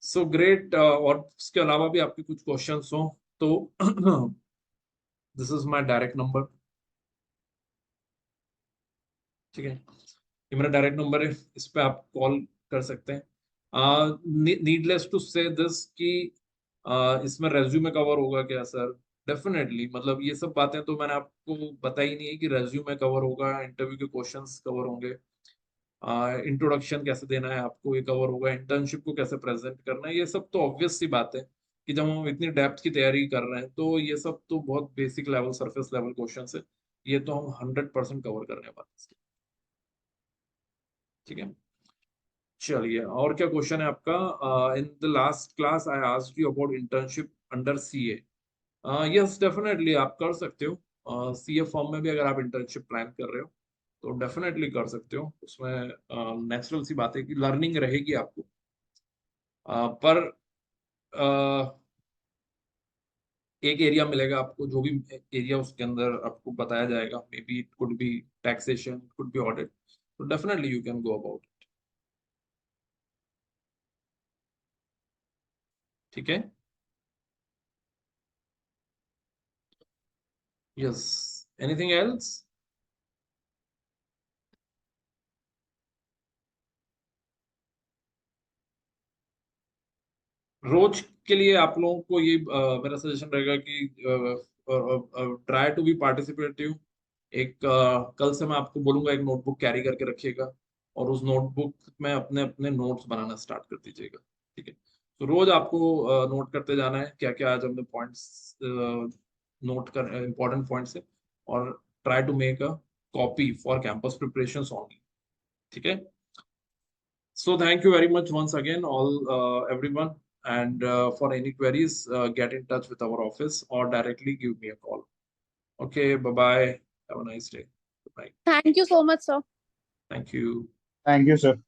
सो ग्रेट। और उसके अलावा भी आपके कुछ क्वेश्चंस हो तो this is my direct number. ठीक है, ये मेरा डायरेक्ट नंबर है, इस पे आप कॉल कर सकते हैं। नीडलेस टू से दिस कि इसमें रेज्यूमे कवर होगा क्या सर? डेफिनेटली, मतलब ये सब बातें तो मैंने आपको बताई नहीं है कि रेज्यूमे कवर होगा, इंटरव्यू के क्वेश्चंस कवर होंगे, इंट्रोडक्शन कैसे देना है आपको ये कवर होगा, इंटर्नशिप को कैसे प्रेजेंट करना है, ये सब तो ऑब्वियस सी बात है कि जब हम इतनी डेप्थ की तैयारी कर रहे हैं तो ये सब तो बहुत basic level, surface level questions है, ये तो हम 100% कवर करने वाले हैं। ठीक है, चलिए और क्या क्वेश्चन है आपका? In the last class I asked you about internship under CA. Yes, definitely आप कर सकते हो। सीए फॉर्म में भी अगर आप इंटर्नशिप प्लान कर रहे हो तो डेफिनेटली कर सकते हो, उसमें नेचुरल सी बात है कि लर्निंग रहेगी आपको। पर एक एरिया मिलेगा आपको, जो भी एरिया उसके अंदर आपको बताया जाएगा, may be it could be taxation, could be audit, तो definitely you can go about it. ठीक है, यस, एनीथिंग एल्स? रोज के लिए आप लोगों को ये मेरा सजेशन रहेगा कि ट्राई टू बी पार्टिसिपेटिव। एक कल से मैं आपको बोलूंगा एक नोटबुक कैरी करके रखिएगा और उस नोटबुक में अपने अपने नोट्स बनाना स्टार्ट कर दीजिएगा। ठीक है, तो रोज आपको नोट करते जाना है क्या क्या आज हमने पॉइंट्स नोट कर, इंपॉर्टेंट पॉइंट्स है, और try to make a copy for campus preparation only. ठीक है, so thank you very much once again, all everyone. And for any queries, get in touch with our office or directly give me a call. Okay, bye bye. Have a nice day. Bye. Thank you so much, sir. Thank you. Thank you sir.